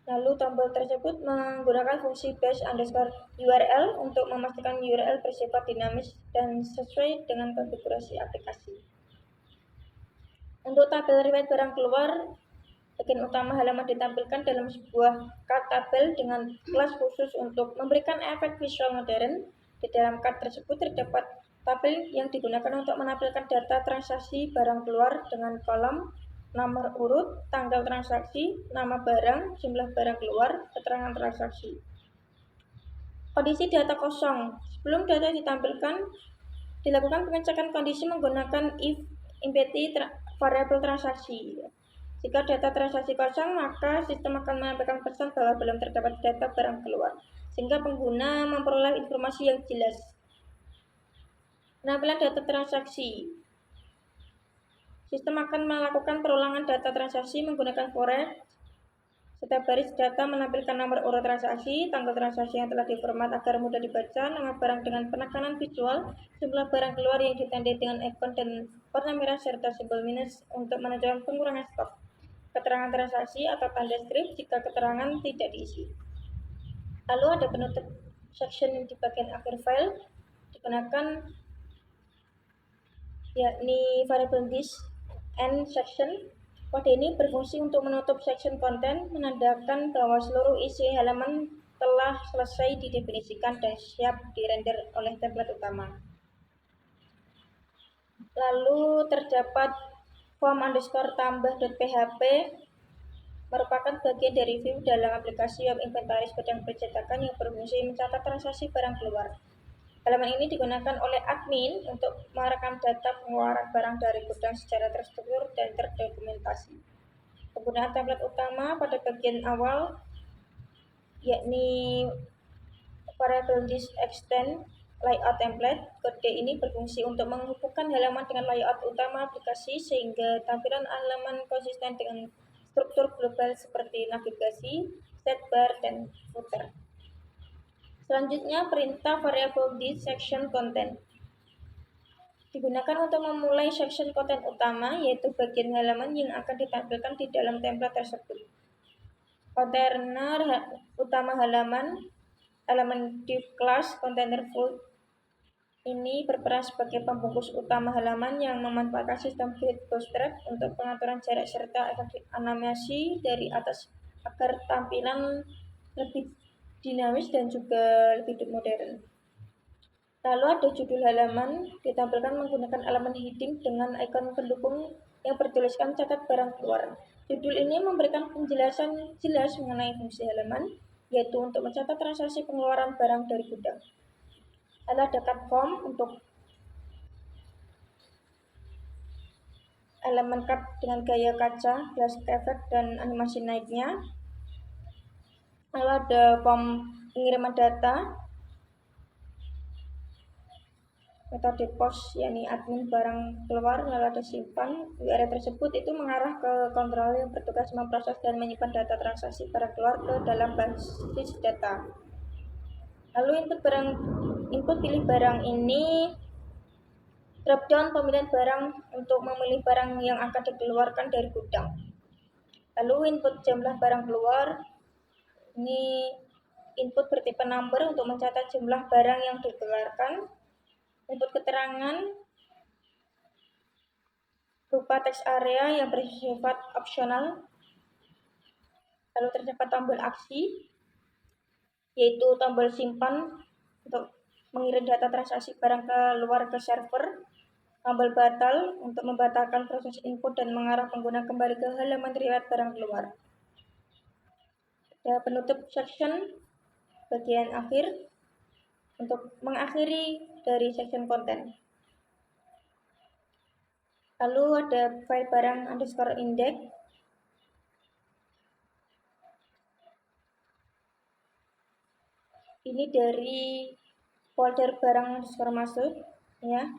Lalu tombol tersebut menggunakan fungsi base underscore URL untuk memastikan URL bersifat dinamis dan sesuai dengan konfigurasi aplikasi. Untuk tabel riwayat barang keluar, bagian utama halaman ditampilkan dalam sebuah card tabel dengan kelas khusus untuk memberikan efek visual modern. Di dalam card tersebut terdapat tabel yang digunakan untuk menampilkan data transaksi barang keluar dengan kolom nomor urut, tanggal transaksi, nama barang, jumlah barang keluar, keterangan transaksi. Kondisi data kosong. Sebelum data ditampilkan, dilakukan pengecekan kondisi menggunakan if empty variable transaksi. Jika data transaksi kosong, maka sistem akan menyampaikan pesan bahwa belum terdapat data barang keluar, sehingga pengguna memperoleh informasi yang jelas. Penampilan data transaksi. Sistem akan melakukan perulangan data transaksi menggunakan forage. Setiap baris data menampilkan nomor urut transaksi, tanggal transaksi yang telah diformat agar mudah dibaca, nama barang dengan penekanan visual, jumlah barang keluar yang ditandai dengan ikon dan warna merah serta simbol minus untuk menunjukkan pengurangan stok. Keterangan transaksi atau tanda strip jika keterangan tidak diisi. Lalu ada penutup section di bagian akhir file digunakan yakni variable this end section. Kode ini berfungsi untuk menutup section konten, menandakan bahwa seluruh isi halaman telah selesai didefinisikan dan siap dirender oleh template utama. Lalu terdapat form underscore tambah.php merupakan bagian dari view dalam aplikasi web inventaris bidang percetakan yang berfungsi mencatat transaksi barang keluar. Halaman ini digunakan oleh admin untuk merekam data pengeluaran barang dari gudang secara terstruktur dan terdokumentasi. Penggunaan template utama pada bagian awal yakni variable this extend layout template. Kode ini berfungsi untuk menghubungkan halaman dengan layout utama aplikasi sehingga tampilan halaman konsisten dengan struktur global seperti navigasi, sidebar, dan footer. Selanjutnya, perintah variable this section content digunakan untuk memulai section konten utama, yaitu bagian halaman yang akan ditampilkan di dalam template tersebut. Kontainer utama halaman, elemen div class container full ini berperan sebagai pembungkus utama halaman yang memanfaatkan sistem grid bootstrap untuk pengaturan jarak serta efek animasi dari atas agar tampilan lebih dinamis dan juga lebih modern. Lalu ada judul halaman ditampilkan menggunakan elemen heading dengan ikon pendukung yang bertuliskan catat barang keluar. Judul ini memberikan penjelasan jelas mengenai fungsi halaman, yaitu untuk mencatat transaksi pengeluaran barang dari gudang. Lalu ada cut form untuk elemen cut dengan gaya kaca, glass effect, dan animasi naiknya. Lalu ada form pengiriman data, metode post yakni admin barang keluar, lalu ada simpan. URL tersebut itu mengarah ke kontrol yang bertugas memproses dan menyimpan data transaksi barang keluar ke dalam basis data. Lalu input pilih barang ini dropdown pemilihan barang untuk memilih barang yang akan dikeluarkan dari gudang. Lalu input jumlah barang keluar ini input bertipe number untuk mencatat jumlah barang yang dikeluarkan. Input keterangan berupa teks area yang bersifat opsional. Lalu terdapat tombol aksi, yaitu tombol simpan untuk mengirim data transaksi barang keluar ke server. Tombol batal untuk membatalkan proses input dan mengarah pengguna kembali ke halaman riwayat barang keluar. Ada penutup section bagian akhir untuk mengakhiri dari section konten. Lalu ada file barang underscore index. Ini dari folder barang underscore masuk, ya.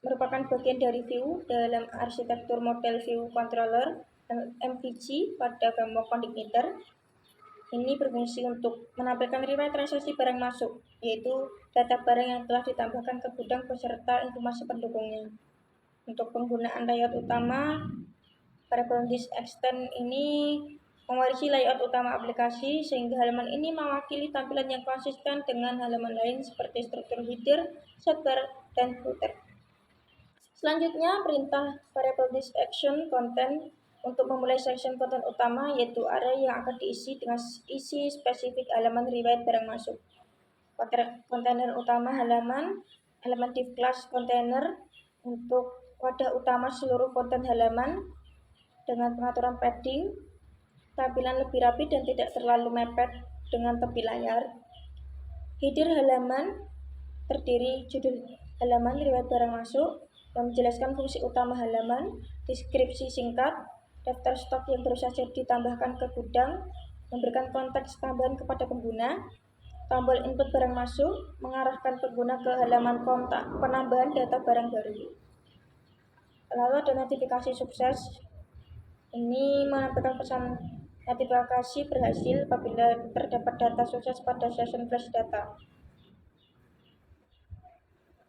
Merupakan bagian dari view dalam arsitektur model view controller MVC pada framework Condimeter. Ini berfungsi untuk menampilkan riwayat transaksi barang masuk, yaitu data barang yang telah ditambahkan ke gudang beserta informasi pendukungnya. Untuk penggunaan layout utama, variable this extend ini mewarisi layout utama aplikasi sehingga halaman ini mewakili tampilan yang konsisten dengan halaman lain seperti struktur header, sidebar, dan footer. Selanjutnya, perintah variable this action content untuk memulai section konten utama yaitu array yang akan diisi dengan isi spesifik halaman riwayat barang masuk. Kontainer utama halaman div class container untuk wadah utama seluruh konten halaman dengan pengaturan padding, tampilan lebih rapi dan tidak terlalu mepet dengan tepi layar. Header halaman terdiri judul halaman riwayat barang masuk yang menjelaskan fungsi utama halaman, deskripsi singkat, daftar stok yang baru saja ditambahkan ke gudang, memberikan konteks tambahan kepada pengguna, tombol input barang masuk, mengarahkan pengguna ke halaman kontak penambahan data barang baru. Lalu ada notifikasi sukses. Ini menampilkan pesan notifikasi berhasil apabila terdapat data sukses pada session flash data.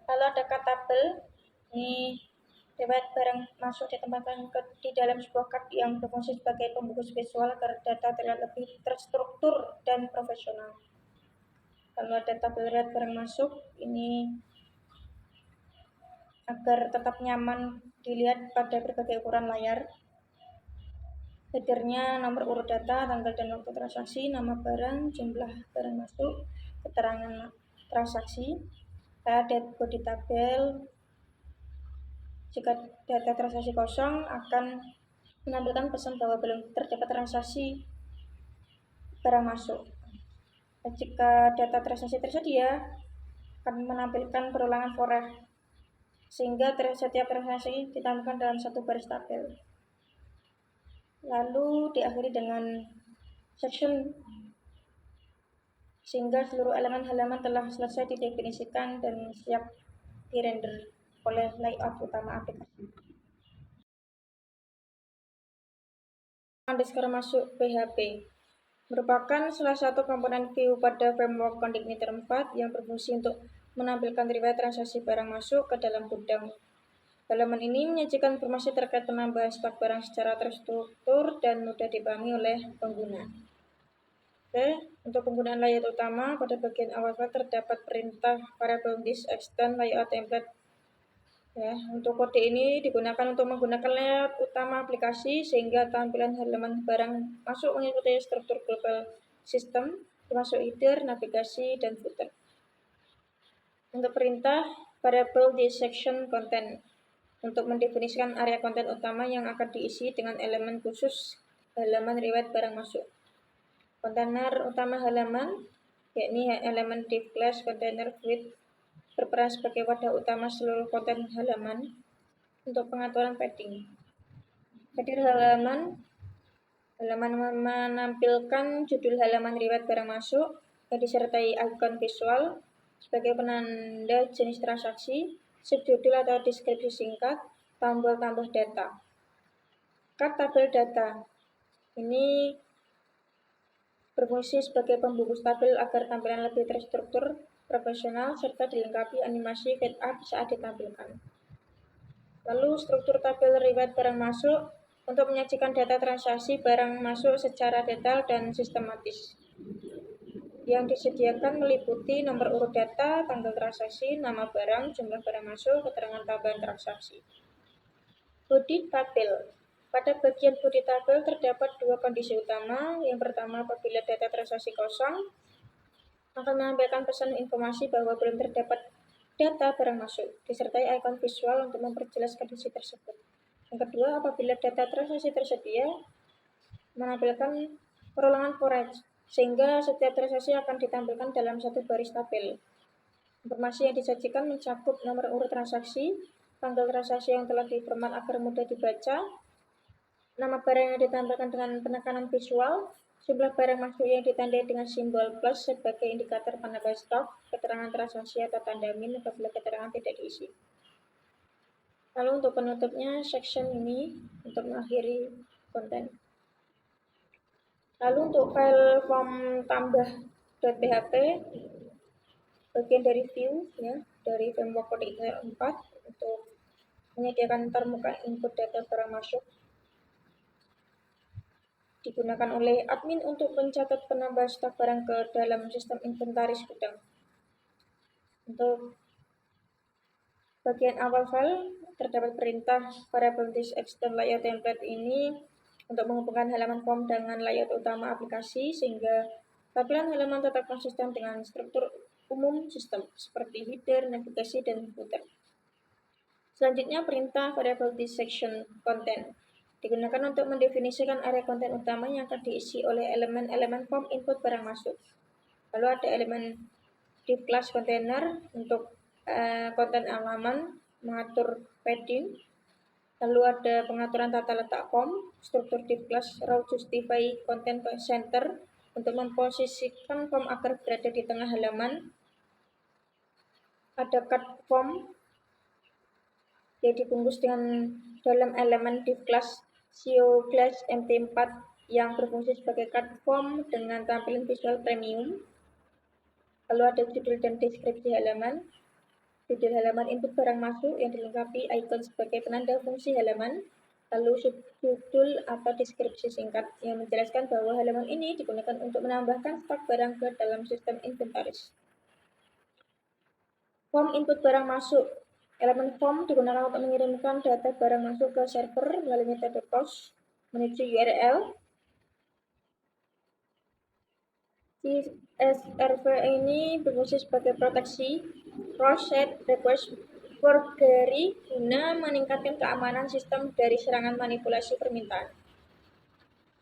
Lalu ada tabel. Ini riwayat barang masuk ditempatkan di dalam sebuah card yang berfungsi sebagai pembungkus visual agar data terlihat lebih terstruktur dan profesional. Lalu ada tabel riwayat barang masuk. Ini agar tetap nyaman dilihat pada berbagai ukuran layar. Headernya nomor urut data, tanggal dan waktu transaksi, nama barang, jumlah barang masuk, keterangan transaksi. Ada body tabel. Jika data transaksi kosong akan menampilkan pesan bahwa belum terdapat transaksi barang masuk. Jika data transaksi tersedia akan menampilkan perulangan foreh sehingga setiap transaksi ditampilkan dalam satu baris tabel. Lalu diakhiri dengan section sehingga seluruh elemen halaman telah selesai didefinisikan dan siap dirender oleh layout utama aplikasi. Underscore masuk PHP merupakan salah satu komponen view pada framework Condigniter 4 yang berfungsi untuk menampilkan riwayat transaksi barang masuk ke dalam gudang. Halaman ini menyajikan informasi terkait penambahan stok barang secara terstruktur dan mudah dipahami oleh pengguna. Oke, untuk penggunaan layout utama, pada bagian awal terdapat perintah variable this extend layout template. Ya, untuk kode ini digunakan untuk menggunakan layout utama aplikasi sehingga tampilan halaman barang masuk mengikuti struktur global sistem, termasuk header, navigasi, dan footer. Untuk perintah variable this section content untuk mendefinisikan area konten utama yang akan diisi dengan elemen khusus halaman riwayat barang masuk. Kontainer utama halaman, yakni elemen div class container with berperan sebagai wadah utama seluruh konten halaman untuk pengaturan padding. Header halaman menampilkan judul halaman riwayat barang masuk yang disertai ikon visual sebagai penanda jenis transaksi, subjudul atau deskripsi singkat, tombol tambah data. Tabel data ini berfungsi sebagai pembungkus tabel agar tampilan lebih terstruktur, profesional, serta dilengkapi animasi fade up saat ditampilkan. Lalu struktur tabel riwayat barang masuk untuk menyajikan data transaksi barang masuk secara detail dan sistematis. Yang disediakan meliputi nomor urut data, tanggal transaksi, nama barang, jumlah barang masuk, keterangan tambahan transaksi. Body tabel. Pada bagian body tabel terdapat dua kondisi utama. Yang pertama, apabila data transaksi kosong, akan menampilkan pesan informasi bahwa belum terdapat data barang masuk, disertai ikon visual untuk memperjelas kondisi tersebut. Yang kedua, apabila data transaksi tersedia, menampilkan perulangan foreh, sehingga setiap transaksi akan ditampilkan dalam satu baris tabel. Informasi yang disajikan mencakup nomor urut transaksi, tanggal transaksi yang telah diformat agar mudah dibaca, nama barang yang ditampilkan dengan penekanan visual, jumlah barang masuk yang ditandai dengan simbol plus sebagai indikator penambah stok, keterangan transaksi atau tanda min apabila keterangan tidak diisi. Lalu untuk penutupnya, section ini untuk mengakhiri konten. Lalu untuk file form tambah.php bagian dari view ya, dari framework Condigniter 4 untuk menyediakan termuka input data barang masuk. digunakan oleh admin untuk mencatat penambahan stok barang ke dalam sistem inventaris gudang. Untuk bagian awal file terdapat perintah variable this extend layout template ini untuk menghubungkan halaman form dengan layout utama aplikasi sehingga tampilan halaman tetap konsisten dengan struktur umum sistem seperti header, navigasi, dan footer. Selanjutnya perintah variable this section content digunakan untuk mendefinisikan area konten utama yang akan diisi oleh elemen-elemen form input barang masuk. Lalu ada elemen div class container untuk konten halaman, mengatur padding. Lalu ada pengaturan tata letak form, struktur div class row justify content center untuk memposisikan form agar berada di tengah halaman. Ada cut form yang dibungkus dengan dalam elemen div class SEO class MT4 yang berfungsi sebagai cut form dengan tampilan visual premium. Lalu ada judul dan deskripsi halaman. Judul halaman input barang masuk yang dilengkapi icon sebagai penanda fungsi halaman. Lalu subjudul atau deskripsi singkat yang menjelaskan bahwa halaman ini digunakan untuk menambahkan stok barang ke dalam sistem inventaris. Form input barang masuk. Elemen form digunakan untuk mengirimkan data barang masuk ke server melalui metode post menuju URL. CSRV ini berfungsi sebagai proteksi cross-site request forgery guna meningkatkan keamanan sistem dari serangan manipulasi permintaan.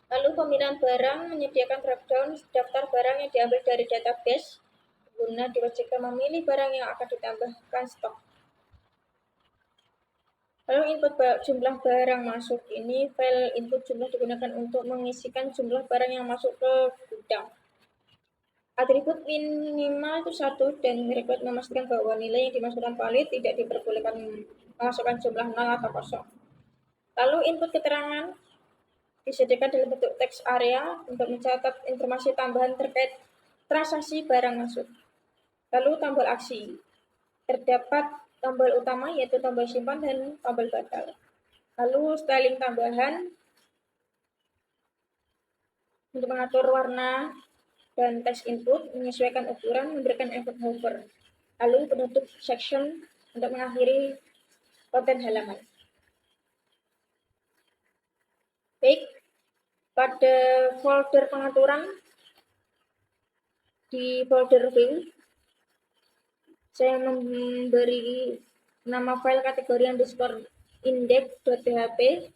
Lalu pemilihan barang menyediakan dropdown daftar barang yang diambil dari database guna diwajibkan memilih barang yang akan ditambahkan stok. Lalu input jumlah barang masuk ini file input jumlah digunakan untuk mengisikan jumlah barang yang masuk ke gudang. Atribut minimal itu 1 dan required memastikan bahwa nilai yang dimasukkan valid, tidak diperbolehkan memasukkan jumlah 0 atau kosong. Lalu input keterangan disediakan dalam bentuk teks area untuk mencatat informasi tambahan terkait transaksi barang masuk. Lalu tombol aksi. Terdapat tombol utama yaitu tombol simpan dan tombol batal. Lalu styling tambahan untuk mengatur warna dan teks input, menyesuaikan ukuran, memberikan efek hover. Lalu penutup section untuk mengakhiri konten halaman. Baik, pada folder pengaturan di folder view, saya memberi nama file kategori underscore index.php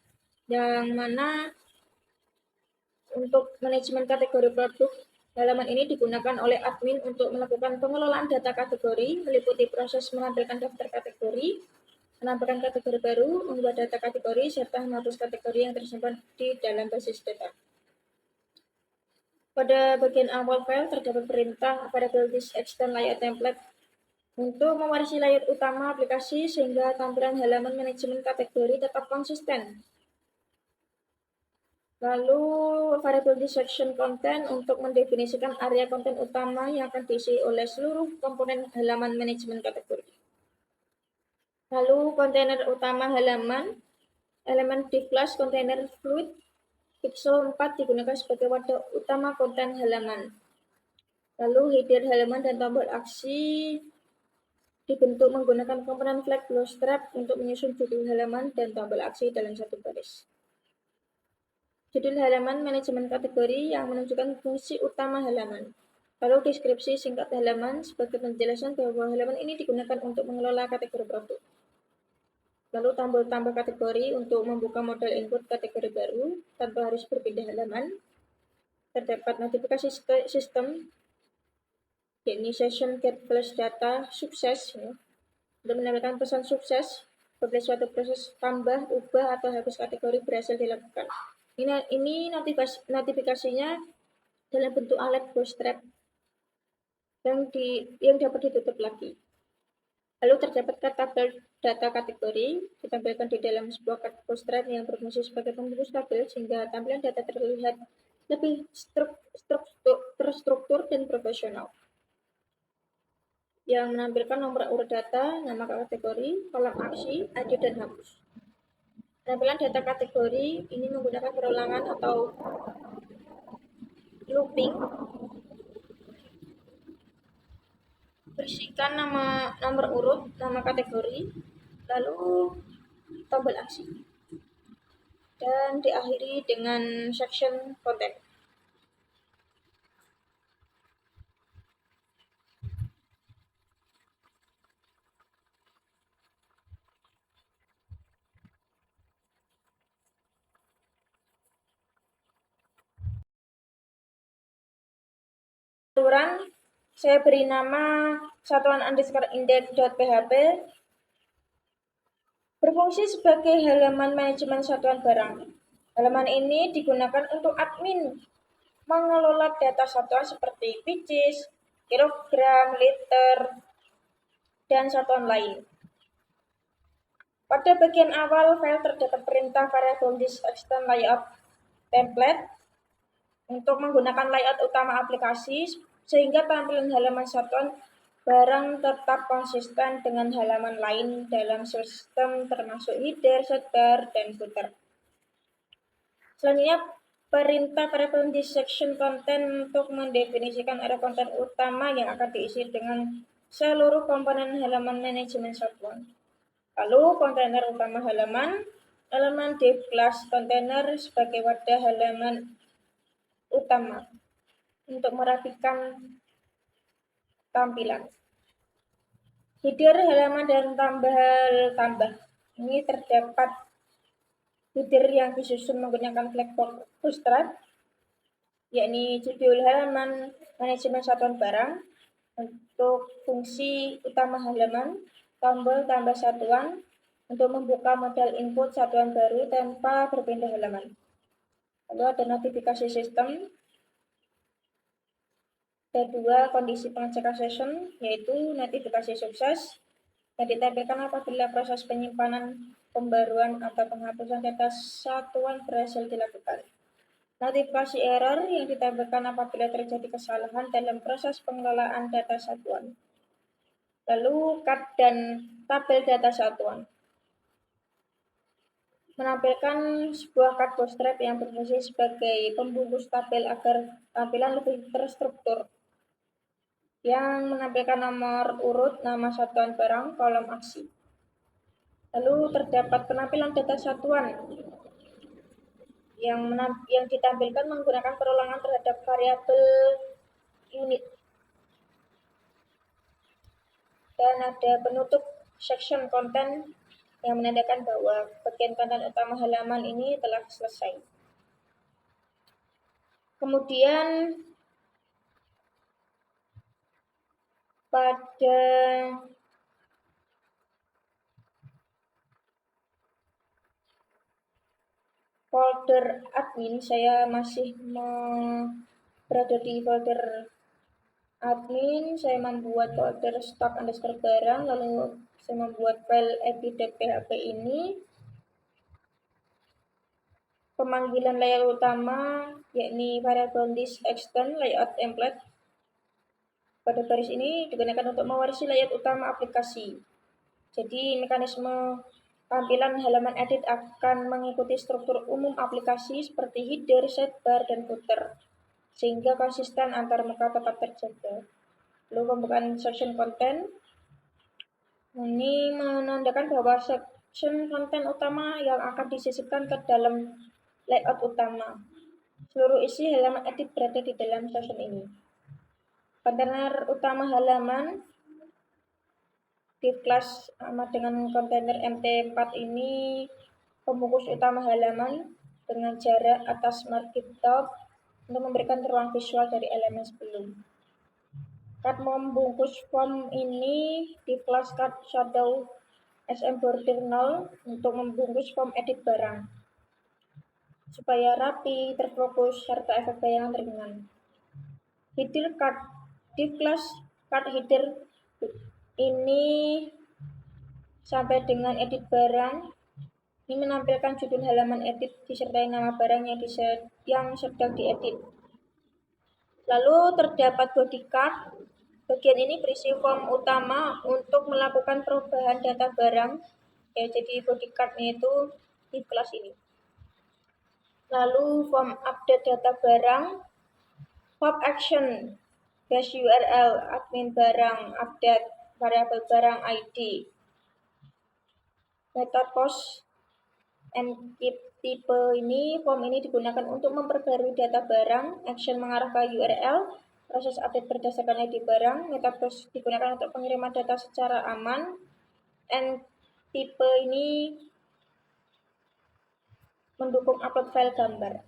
yang mana untuk manajemen kategori produk. Halaman ini digunakan oleh admin untuk melakukan pengelolaan data kategori, meliputi proses menampilkan daftar kategori, menambahkan kategori baru, mengubah data kategori, serta menghapus kategori yang tersimpan di dalam basis data. Pada bagian awal file terdapat perintah variable this extend layout template untuk mewarisi layout utama aplikasi sehingga tampilan halaman manajemen kategori tetap konsisten. Lalu variable this section content untuk mendefinisikan area konten utama yang akan diisi oleh seluruh komponen halaman manajemen kategori. Lalu kontainer utama halaman, elemen div class container fluid pixel 4 digunakan sebagai wadah utama konten halaman. Lalu header halaman dan tombol aksi dibentuk menggunakan komponen flag bootstrap untuk menyusun judul halaman dan tombol aksi dalam satu baris. Judul halaman manajemen kategori yang menunjukkan fungsi utama halaman. Lalu deskripsi singkat halaman sebagai penjelasan bahwa halaman ini digunakan untuk mengelola kategori produk. Lalu tombol tambah kategori untuk membuka model input kategori baru tanpa harus berpindah halaman. Terdapat notifikasi sistem, yakni session get flash data sukses ya, untuk menampilkan pesan sukses apabila suatu proses tambah, ubah, atau hapus kategori berhasil dilakukan. Ini notifikasinya dalam bentuk alert bootstrap yang dapat ditutup lagi. Lalu terdapat tabel data kategori ditampilkan di dalam sebuah bootstrap yang berfungsi sebagai pembungkus tabel sehingga tampilan data terlihat lebih terstruktur dan profesional. Yang menampilkan nomor urut data, nama kategori, kolom aksi, ID, dan hapus. Penampilan data kategori ini menggunakan perulangan atau looping. Bersihkan nomor urut, nama kategori, lalu tombol aksi. Dan diakhiri dengan section konten. Aturan saya beri nama satuan underscore index.php berfungsi sebagai halaman manajemen satuan barang. Halaman ini digunakan untuk admin mengelola data satuan seperti pieces, kilogram, liter, dan satuan lain. Pada bagian awal file terdapat perintah variable list extend layout template untuk menggunakan layout utama aplikasi sehingga tampilan halaman satuan barang tetap konsisten dengan halaman lain dalam sistem termasuk header, sidebar, dan footer. Selanjutnya, perintah variable list section content untuk mendefinisikan area konten utama yang akan diisi dengan seluruh komponen halaman manajemen satuan. Lalu kontainer utama halaman, elemen div class kontainer sebagai wadah halaman utama untuk merapikan tampilan. Header halaman dan tambah. Ini terdapat header yang disusun menggunakan flag bootstrap, yakni judul halaman manajemen satuan barang untuk fungsi utama halaman, tombol tambah satuan untuk membuka modal input satuan baru tanpa berpindah halaman. Lalu ada notifikasi sistem. Kedua, kondisi pengecekan session, yaitu notifikasi sukses yang ditampilkan apabila proses penyimpanan, pembaruan, atau penghapusan data satuan berhasil dilakukan. Notifikasi error yang ditampilkan apabila terjadi kesalahan dalam proses pengelolaan data satuan. Lalu, cut dan tabel data satuan. Menampilkan sebuah cut bootstrap yang berfungsi sebagai pembungkus tabel agar tampilan lebih terstruktur, yang menampilkan nomor urut, nama satuan barang, kolom aksi. Lalu terdapat penampilan data satuan yang ditampilkan menggunakan perulangan terhadap variabel unit. Dan ada penutup section content yang menandakan bahwa bagian konten utama halaman ini telah selesai. Kemudian pada folder admin, saya masih berada di folder admin. Saya membuat folder stock underscore barang, lalu saya membuat file epi.php ini. Pemanggilan layout utama yakni variable list extend layout template. Pada baris ini digunakan untuk mewarisi layout utama aplikasi. Jadi mekanisme tampilan halaman edit akan mengikuti struktur umum aplikasi seperti header, sidebar, dan footer, sehingga konsisten antar muka tetap terjaga. Lalu pembukaan section content ini menandakan bahwa section konten utama yang akan disisipkan ke dalam layout utama. Seluruh isi halaman edit berada di dalam section ini. Kontainer utama halaman div class sama dengan kontainer mt4 ini pembungkus utama halaman dengan jarak atas margin top untuk memberikan ruang visual dari elemen sebelum. Cut membungkus form ini div class cut shadow sm border 0 untuk membungkus form edit barang supaya rapi, terfokus, serta efek bayangan ringan. Header cut div class cut header ini sampai dengan edit barang ini menampilkan judul halaman edit disertai nama barang yang sedang diedit. Lalu terdapat body card. Bagian ini berisi form utama untuk melakukan perubahan data barang. Ya, jadi body cardnya itu di kelas ini. Lalu form update data barang, pop action, dash URL, admin barang, update, variabel barang ID, method post and keep tipe ini, form ini digunakan untuk memperbarui data barang, action mengarah ke URL, proses update berdasarkan ID barang, method post digunakan untuk pengiriman data secara aman, and tipe ini mendukung upload file gambar.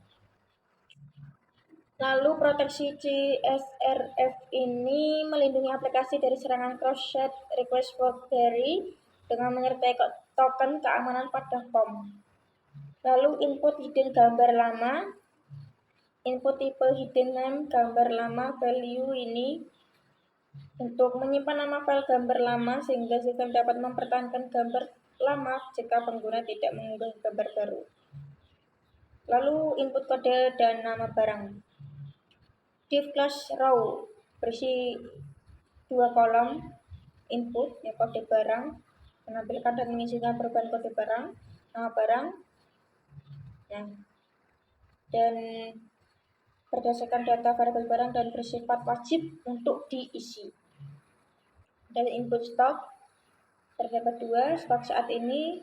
Lalu proteksi CSRF ini melindungi aplikasi dari serangan cross-site request for query dengan menyertai token keamanan pada form. Lalu input hidden gambar lama, input tipe hidden name gambar lama, value ini untuk menyimpan nama file gambar lama sehingga sistem dapat mempertahankan gambar lama jika pengguna tidak mengunggah gambar baru. Lalu input kode dan nama barang. Div class raw berisi 2 kolom input ya kode barang, menampilkan dan mengisikan perubahan kode barang, nama barang, ya, dan berdasarkan data variabel barang dan bersifat wajib untuk diisi. Dan input stok terdapat 2, stok saat ini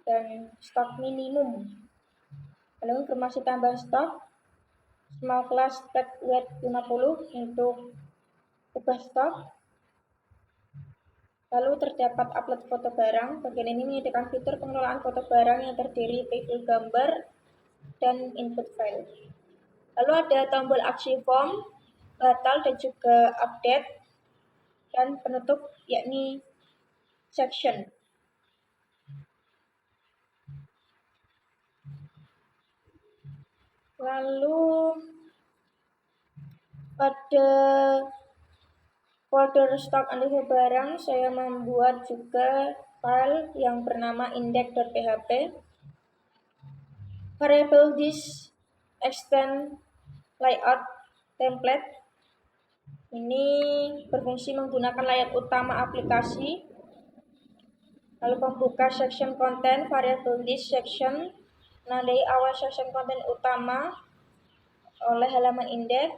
dan stok minimum. Lalu informasi tambahan stok, small class tag weight 50 untuk ubah stok. Lalu terdapat upload foto barang. Bagian ini menyediakan fitur pengelolaan foto barang yang terdiri table gambar dan input file. Lalu ada tombol aksi form, batal dan juga update, dan penutup yakni section. Lalu pada folder stok underscore barang saya membuat juga file yang bernama index.php. Variable this extend layout template ini berfungsi menggunakan layout utama aplikasi. Lalu pembuka section content, variable this section menandai awal section content utama oleh halaman index.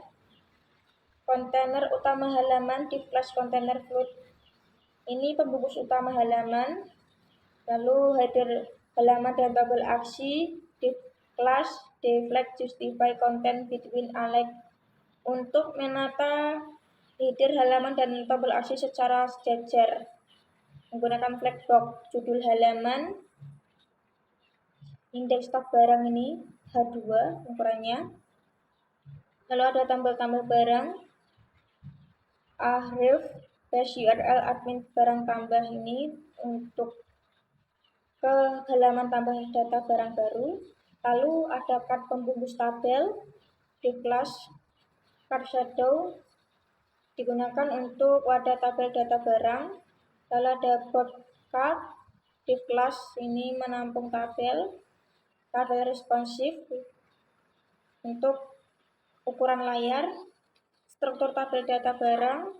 Kontainer utama halaman div class container float ini pembungkus utama halaman. Lalu header halaman dan tabel aksi div class deflect justify content between alike untuk menata header halaman dan tabel aksi secara sejajar menggunakan flag box. Judul halaman indeks stok barang ini H2 ukurannya. Lalu ada tambah-tambah barang, ahref dash URL admin barang tambah ini untuk ke halaman tambah data barang baru. Lalu ada card pembungkus tabel div class card shadow digunakan untuk wadah tabel data barang. Lalu ada board card div class ini menampung tabel. Tabel responsif untuk ukuran layar, struktur tabel data barang,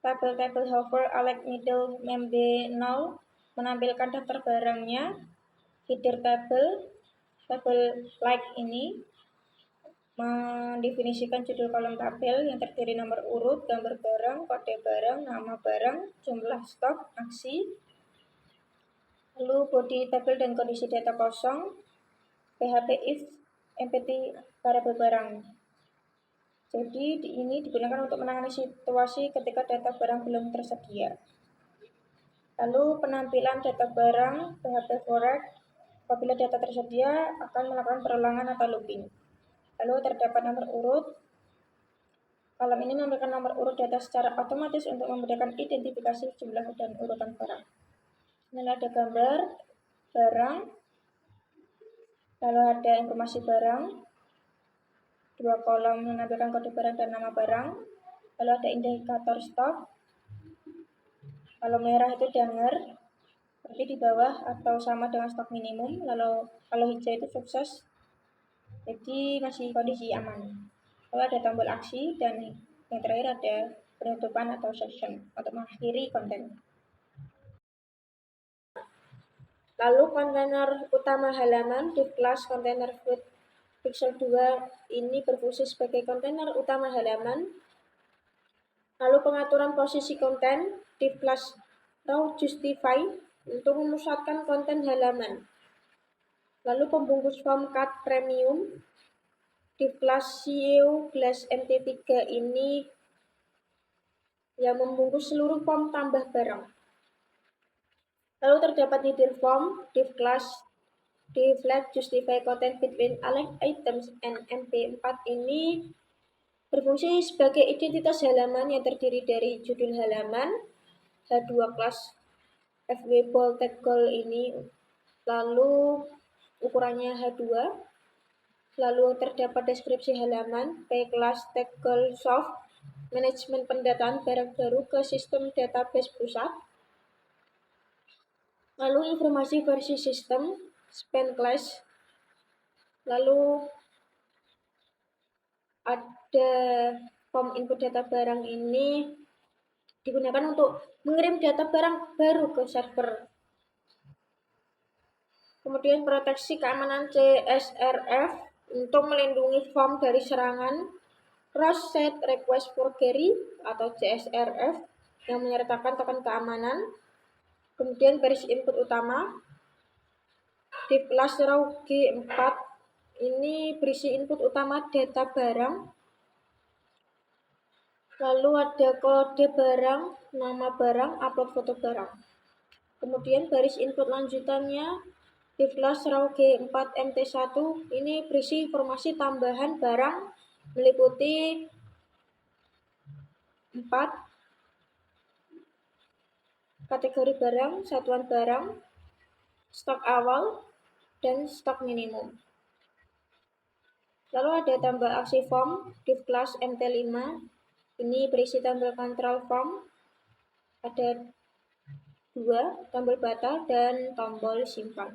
tabel hover alert middle memb 0 menampilkan daftar barangnya, header tabel like ini mendefinisikan judul kolom tabel yang terdiri nomor urut, gambar barang, kode barang, nama barang, jumlah stok, aksi, lalu body tabel dan kondisi data kosong, PHP if empty variabel barang. Jadi ini digunakan untuk menangani situasi ketika data barang belum tersedia. Lalu penampilan data barang PHP forek apabila data tersedia akan melakukan perulangan atau looping. Lalu terdapat nomor urut. Kolom ini memberikan nomor urut data secara otomatis untuk memudahkan identifikasi jumlah dan urutan barang. Lalu ada gambar barang. Lalu ada informasi barang. 2 kolom menampilkan kode barang dan nama barang. Lalu ada indikator stok. Kalau merah itu denger, berarti di bawah atau sama dengan stok minimum. Lalu kalau hijau itu sukses, jadi masih kondisi aman. Lalu ada tombol aksi dan yang terakhir ada penutupan atau section untuk mengakhiri konten. Lalu kontainer utama halaman div class kontainer width pixel 2 ini berfungsi sebagai kontainer utama halaman. Lalu pengaturan posisi konten div class raw justify untuk memusatkan konten halaman. Lalu pembungkus form cut premium div class CEO glass MT3 ini yang membungkus seluruh form tambah barang. Lalu terdapat header form div class div let justify content between aligned items and MP4 ini berfungsi sebagai identitas halaman yang terdiri dari judul halaman, H2 class FW bold tag goal ini, lalu ukurannya H2, lalu terdapat deskripsi halaman, P class tag goal soft, manajemen pendataan barang baru ke sistem database pusat, lalu informasi versi sistem, span class, lalu ada form input data barang ini digunakan untuk mengirim data barang baru ke server. Kemudian proteksi keamanan CSRF untuk melindungi form dari serangan cross site request forgery atau CSRF yang menyertakan token keamanan. Kemudian baris input utama div class raw G4 ini berisi input utama data barang. Lalu ada kode barang, nama barang, upload foto barang. Kemudian baris input lanjutannya div class raw G4 MT1 ini berisi informasi tambahan barang meliputi 4 kategori barang, satuan barang, stok awal, dan stok minimum. Lalu ada tambah aksi form div class MT5 ini berisi tombol control form, ada 2, tombol batal dan tombol simpan.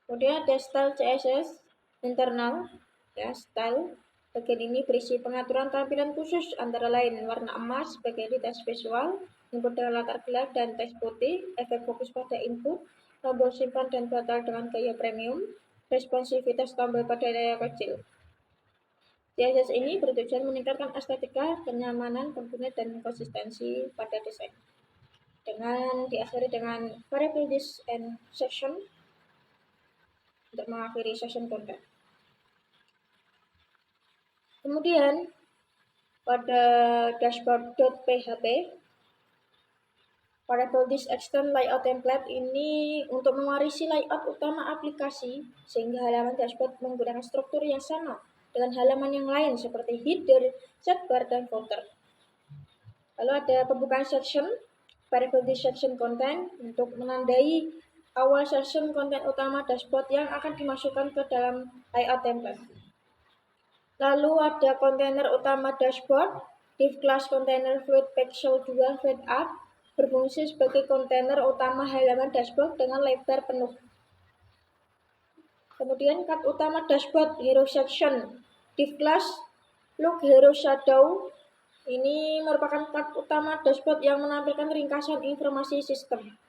Kemudian ada style CSS internal, ya style. Bagian ini berisi pengaturan tampilan khusus antara lain warna emas sebagai identitas visual, input dengan latar gelap dan teks putih, efek fokus pada input, tombol simpan dan batal dengan gaya premium, responsivitas tombol pada layar kecil. CSS ini bertujuan meningkatkan estetika, kenyamanan pengguna dan konsistensi pada desain. Dengan diakhiri dengan variable this and section untuk mengakhiri session content. Kemudian pada dashboard.php variable this extend layout template ini untuk mewarisi layout utama aplikasi sehingga halaman dashboard menggunakan struktur yang sama dengan halaman yang lain seperti header, sidebar, dan footer. Lalu ada pembukaan section variable this section content untuk menandai awal section konten utama dashboard yang akan dimasukkan ke dalam layout template. Lalu ada kontainer utama dashboard div class container fluid pixel 2 fade up berfungsi sebagai kontainer utama halaman dashboard dengan lebar penuh. Kemudian cut utama dashboard hero section div class look hero shadow ini merupakan cut utama dashboard yang menampilkan ringkasan informasi sistem.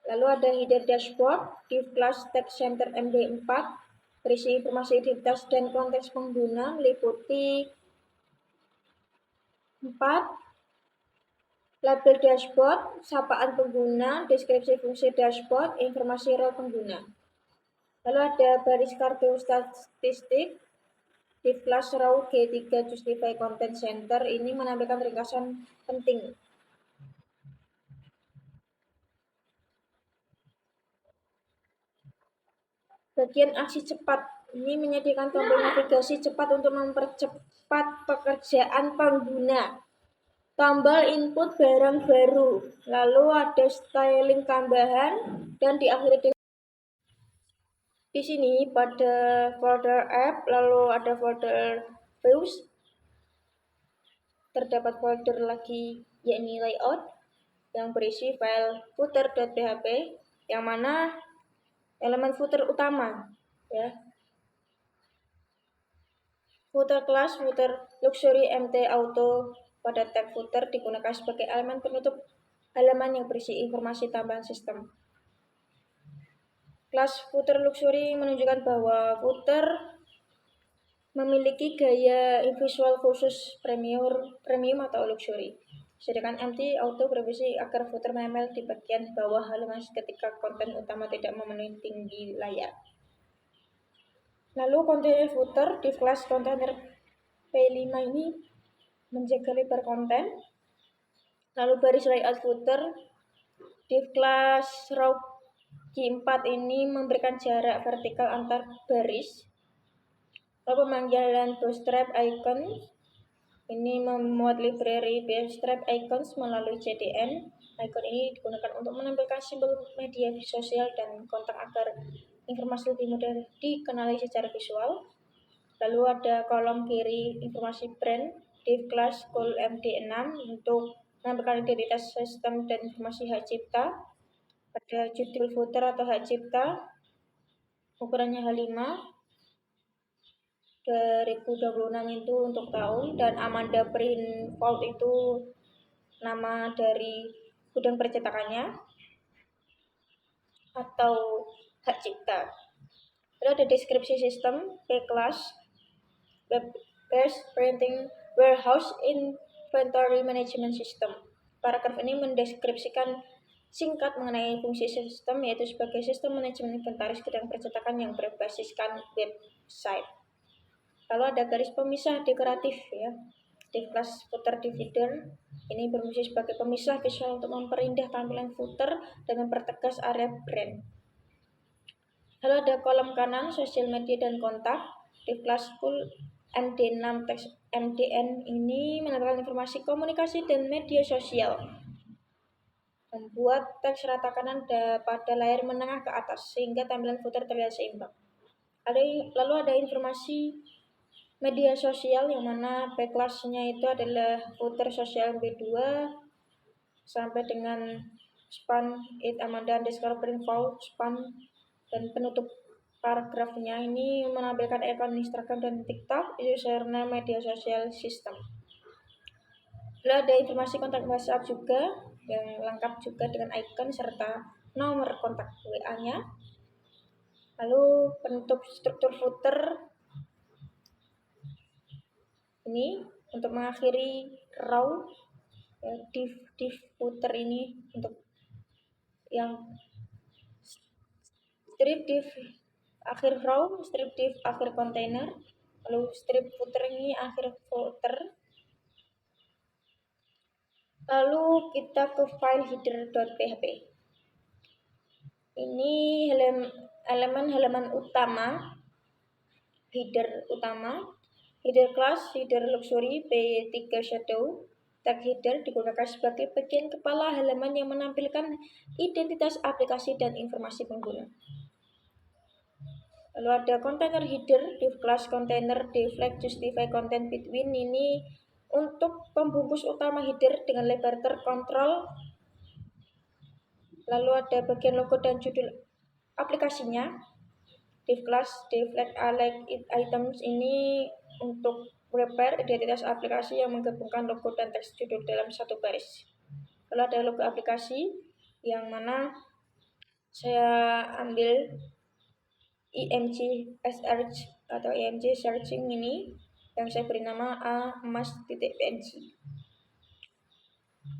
Lalu ada header dashboard div class text center MD4 berisi informasi identitas dan konteks pengguna meliputi 4 label dashboard, sapaan pengguna, deskripsi fungsi dashboard, informasi role pengguna. Lalu ada baris kartu statistik div class raw G3 justify content center ini menampilkan ringkasan penting. Bagian aksi cepat ini menyediakan tombol navigasi cepat untuk mempercepat pekerjaan pengguna. Tombol input barang baru, lalu ada styling tambahan dan diakhiri dengan di sini pada folder app, lalu ada folder views, terdapat folder lagi yakni layout yang berisi file footer.php yang mana elemen footer utama ya. Footer class footer luxury MT auto pada tag footer digunakan sebagai elemen penutup halaman yang berisi informasi tambahan sistem. Kelas footer luxury menunjukkan bahwa footer memiliki gaya visual khusus premium atau luxury. Sedangkan empty auto berfungsi agar footer menempel di bagian bawah halaman ketika konten utama tidak memenuhi tinggi layar. Lalu kontainer footer di kelas kontainer P5 ini menjaga lebar konten. Lalu baris layout footer di kelas row Q4 ini memberikan jarak vertikal antar baris. Lalu pemanggilan bootstrap icon ini memuat library bootstrap icons melalui CDN. Icon ini digunakan untuk menampilkan simbol media sosial dan kontak agar informasi lebih mudah dikenali secara visual. Lalu ada kolom kiri informasi brand div class call MD6 untuk menampilkan identitas sistem dan informasi hak cipta. Ada judul footer atau hak cipta, ukurannya H5 2026 itu untuk tahun, dan Amanda Print Vault itu nama dari gudang percetakannya atau hak cipta. Lalu ada deskripsi sistem P-Class Web-Based Printing Warehouse Inventory Management System. Paragraf ini mendeskripsikan singkat mengenai fungsi sistem, yaitu sebagai sistem manajemen inventaris gudang percetakan yang berbasiskan website. Lalu ada garis pemisah dekoratif ya. Div class footer divider ini berfungsi sebagai pemisah visual untuk memperindah tampilan footer dan mempertegas area brand. Lalu ada kolom kanan sosial media dan kontak. Div class full MD6 teks MDN ini menampilkan informasi komunikasi dan media sosial. Membuat teks rata kanan pada layar menengah ke atas sehingga tampilan footer terlihat seimbang. Lalu ada informasi media sosial yang mana backslash-nya itu adalah footer sosial B2 sampai dengan span it Amanda underscore print vault span, dan penutup paragrafnya ini menampilkan akun Instagram dan TikTok, username media sosial sistem. Lalu ada informasi kontak WhatsApp juga yang lengkap juga dengan icon serta nomor kontak WA-nya. Lalu penutup struktur footer ini untuk mengakhiri row div footer ini untuk yang strip div akhir row, strip div akhir container, lalu strip footer ini akhir footer. Lalu kita ke file header.php. Ini elemen halaman utama, header utama, header class, header luxury, P3 shadow. Tag header digunakan sebagai bagian kepala halaman yang menampilkan identitas aplikasi dan informasi pengguna. Lalu ada container header, div class container, div flag justify content between ini untuk pembungkus utama header dengan lebar terkontrol. Lalu ada bagian logo dan judul aplikasinya. Div class, div flag alike items ini untuk prepare identitas aplikasi yang menggabungkan logo dan teks judul dalam satu baris. Lalu ada logo aplikasi yang mana saya ambil IMG search atau IMG searching ini yang saya beri nama amas.png.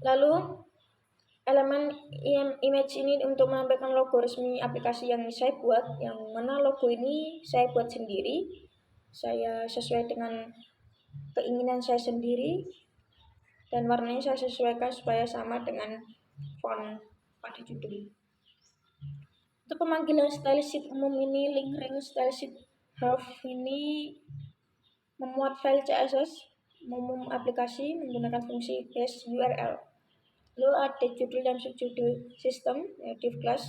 Lalu elemen image ini untuk menampilkan logo resmi aplikasi yang saya buat, yang mana logo ini saya buat sendiri. Saya sesuai dengan keinginan saya sendiri dan warnanya saya sesuaikan supaya sama dengan font pada judul. Untuk pemanggilan style sheet umum ini, link ring style sheet half ini memuat file CSS umum aplikasi menggunakan fungsi base URL. Lalu ada judul dan subjudul sistem, div class.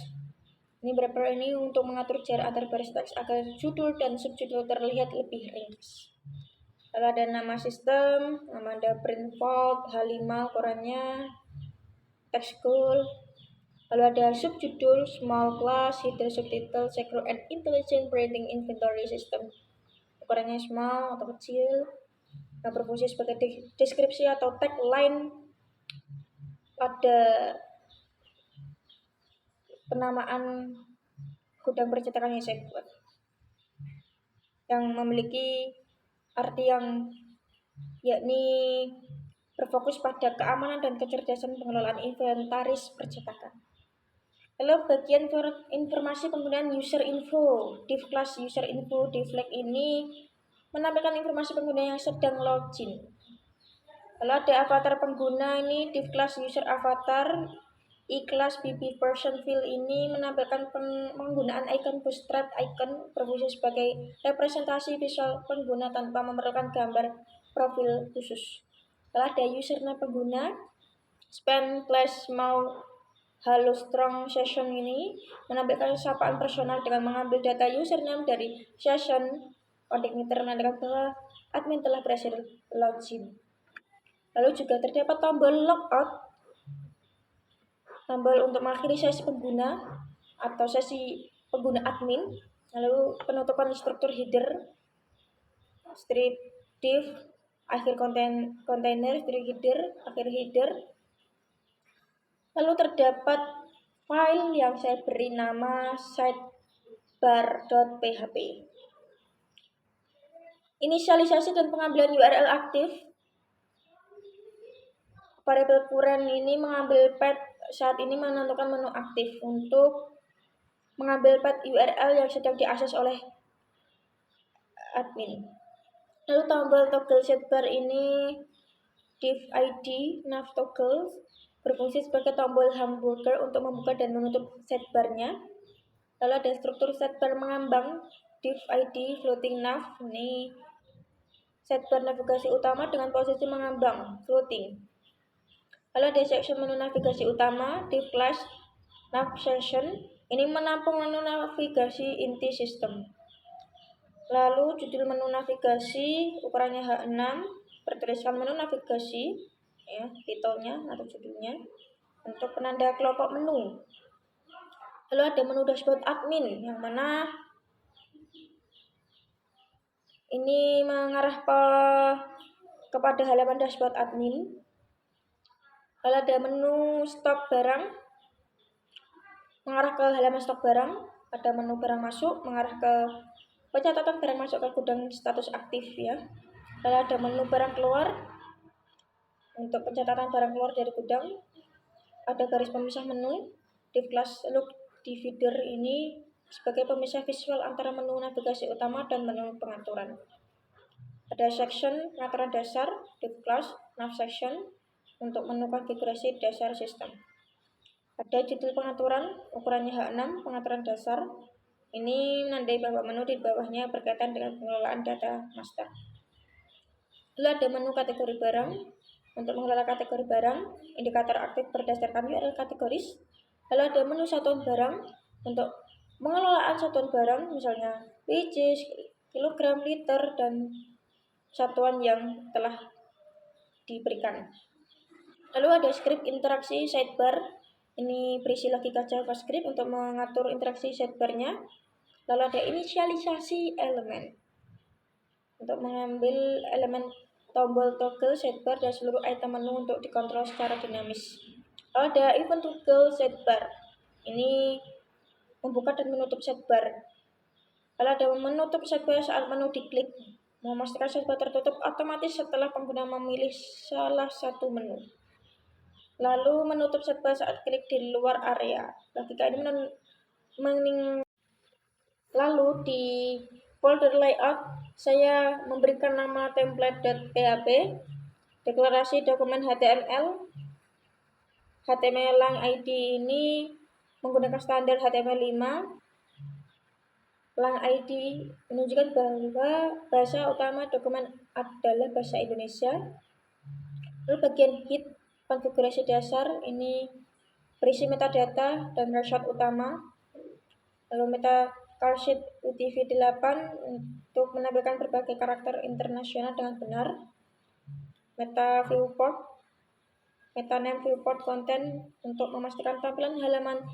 Ini berapa ini untuk mengatur jarak antar baris teks agar judul dan subjudul terlihat lebih ringkas. Lalu ada nama sistem, Amanda Print Vault, H5 ukurannya, text goal. Lalu ada subjudul, small class, header subtitle, secure and intelligent printing inventory system. Ukurannya small atau kecil. Nah, berfungsi sebagai deskripsi atau tagline pada penamaan gudang percetakan yang saya buat, yang memiliki arti yang yakni berfokus pada keamanan dan kecerdasan pengelolaan inventaris percetakan. Lalu bagian informasi penggunaan user info, div class user info, div flag ini menampilkan informasi pengguna yang sedang login. Lalu ada avatar pengguna ini, div class user avatar, e-class bb person field ini menampilkan penggunaan icon bootstrap icon berfungsi sebagai representasi visual pengguna tanpa memerlukan gambar profil khusus. Lalu ada username pengguna, span plus mau Halo Strong Session ini menampilkan sapaan personal dengan mengambil data username dari session. Coding meter menandakan bahwa admin telah berhasil login. Lalu juga terdapat tombol logout, tombol untuk mengakhiri sesi pengguna atau sesi pengguna admin. Lalu penutupan struktur header, strip div, akhir kontainer, strip header, akhir header. Lalu terdapat file yang saya beri nama sidebar.php. Inisialisasi dan pengambilan URL aktif. Variabel current ini mengambil path saat ini menentukan menu aktif untuk mengambil path URL yang sedang diakses oleh admin. Lalu tombol toggle sidebar ini div id nav toggle berfungsi sebagai tombol hamburger untuk membuka dan menutup sidebarnya. Lalu ada struktur sidebar mengambang, div id floating nav, ini sidebar navigasi utama dengan posisi mengambang, floating. Lalu ada section menu navigasi utama, div class nav section, ini menampung menu navigasi inti sistem. Lalu judul menu navigasi ukurannya H6, bertuliskan menu navigasi, ya, titelnya atau judulnya, untuk penanda kelompok menu. Lalu ada menu dashboard admin, yang mana ini mengarah kepada halaman dashboard admin. Lalu ada menu stok barang, mengarah ke halaman stok barang. Ada menu barang masuk, mengarah ke pencatatan barang masuk ke gudang status aktif, ya. Lalu ada menu barang keluar, untuk pencatatan barang keluar dari gudang. Ada garis pemisah menu, div class look divider ini sebagai pemisah visual antara menu navigasi utama dan menu pengaturan. Ada section pengaturan dasar, div class nav section untuk menu konfigurasi dasar sistem. Ada judul pengaturan, ukurannya H6, pengaturan dasar. Ini menandai bahwa menu di bawahnya berkaitan dengan pengelolaan data master. Lalu ada menu kategori barang. Untuk mengelola kategori barang, indikator aktif berdasarkan URL kategoris. Lalu ada menu satuan barang. Untuk pengelolaan satuan barang, misalnya which, kilogram, liter, dan satuan yang telah diberikan. Lalu ada script interaksi sidebar. Ini berisi logika JavaScript untuk mengatur interaksi sidebarnya. Lalu ada inisialisasi elemen untuk mengambil elemen tombol toggle sidebar dan seluruh item menu untuk dikontrol secara dinamis. Lalu ada event toggle sidebar. Ini membuka dan menutup sidebar. Lalu ada menutup sidebar saat menu diklik. Memastikan sidebar tertutup otomatis setelah pengguna memilih salah satu menu. Lalu menutup sidebar saat klik di luar area. Logika ini Lalu di folder layout saya memberikan nama template.php, deklarasi dokumen HTML. HTML lang ID ini menggunakan standar HTML5. Lang ID menunjukkan bahwa bahasa utama dokumen adalah bahasa Indonesia. Lalu bagian head konfigurasi dasar ini berisi metadata dan result utama. Lalu meta calsheet UTF-8 untuk menampilkan berbagai karakter internasional dengan benar. Meta viewport, meta name viewport content untuk memastikan tampilan halaman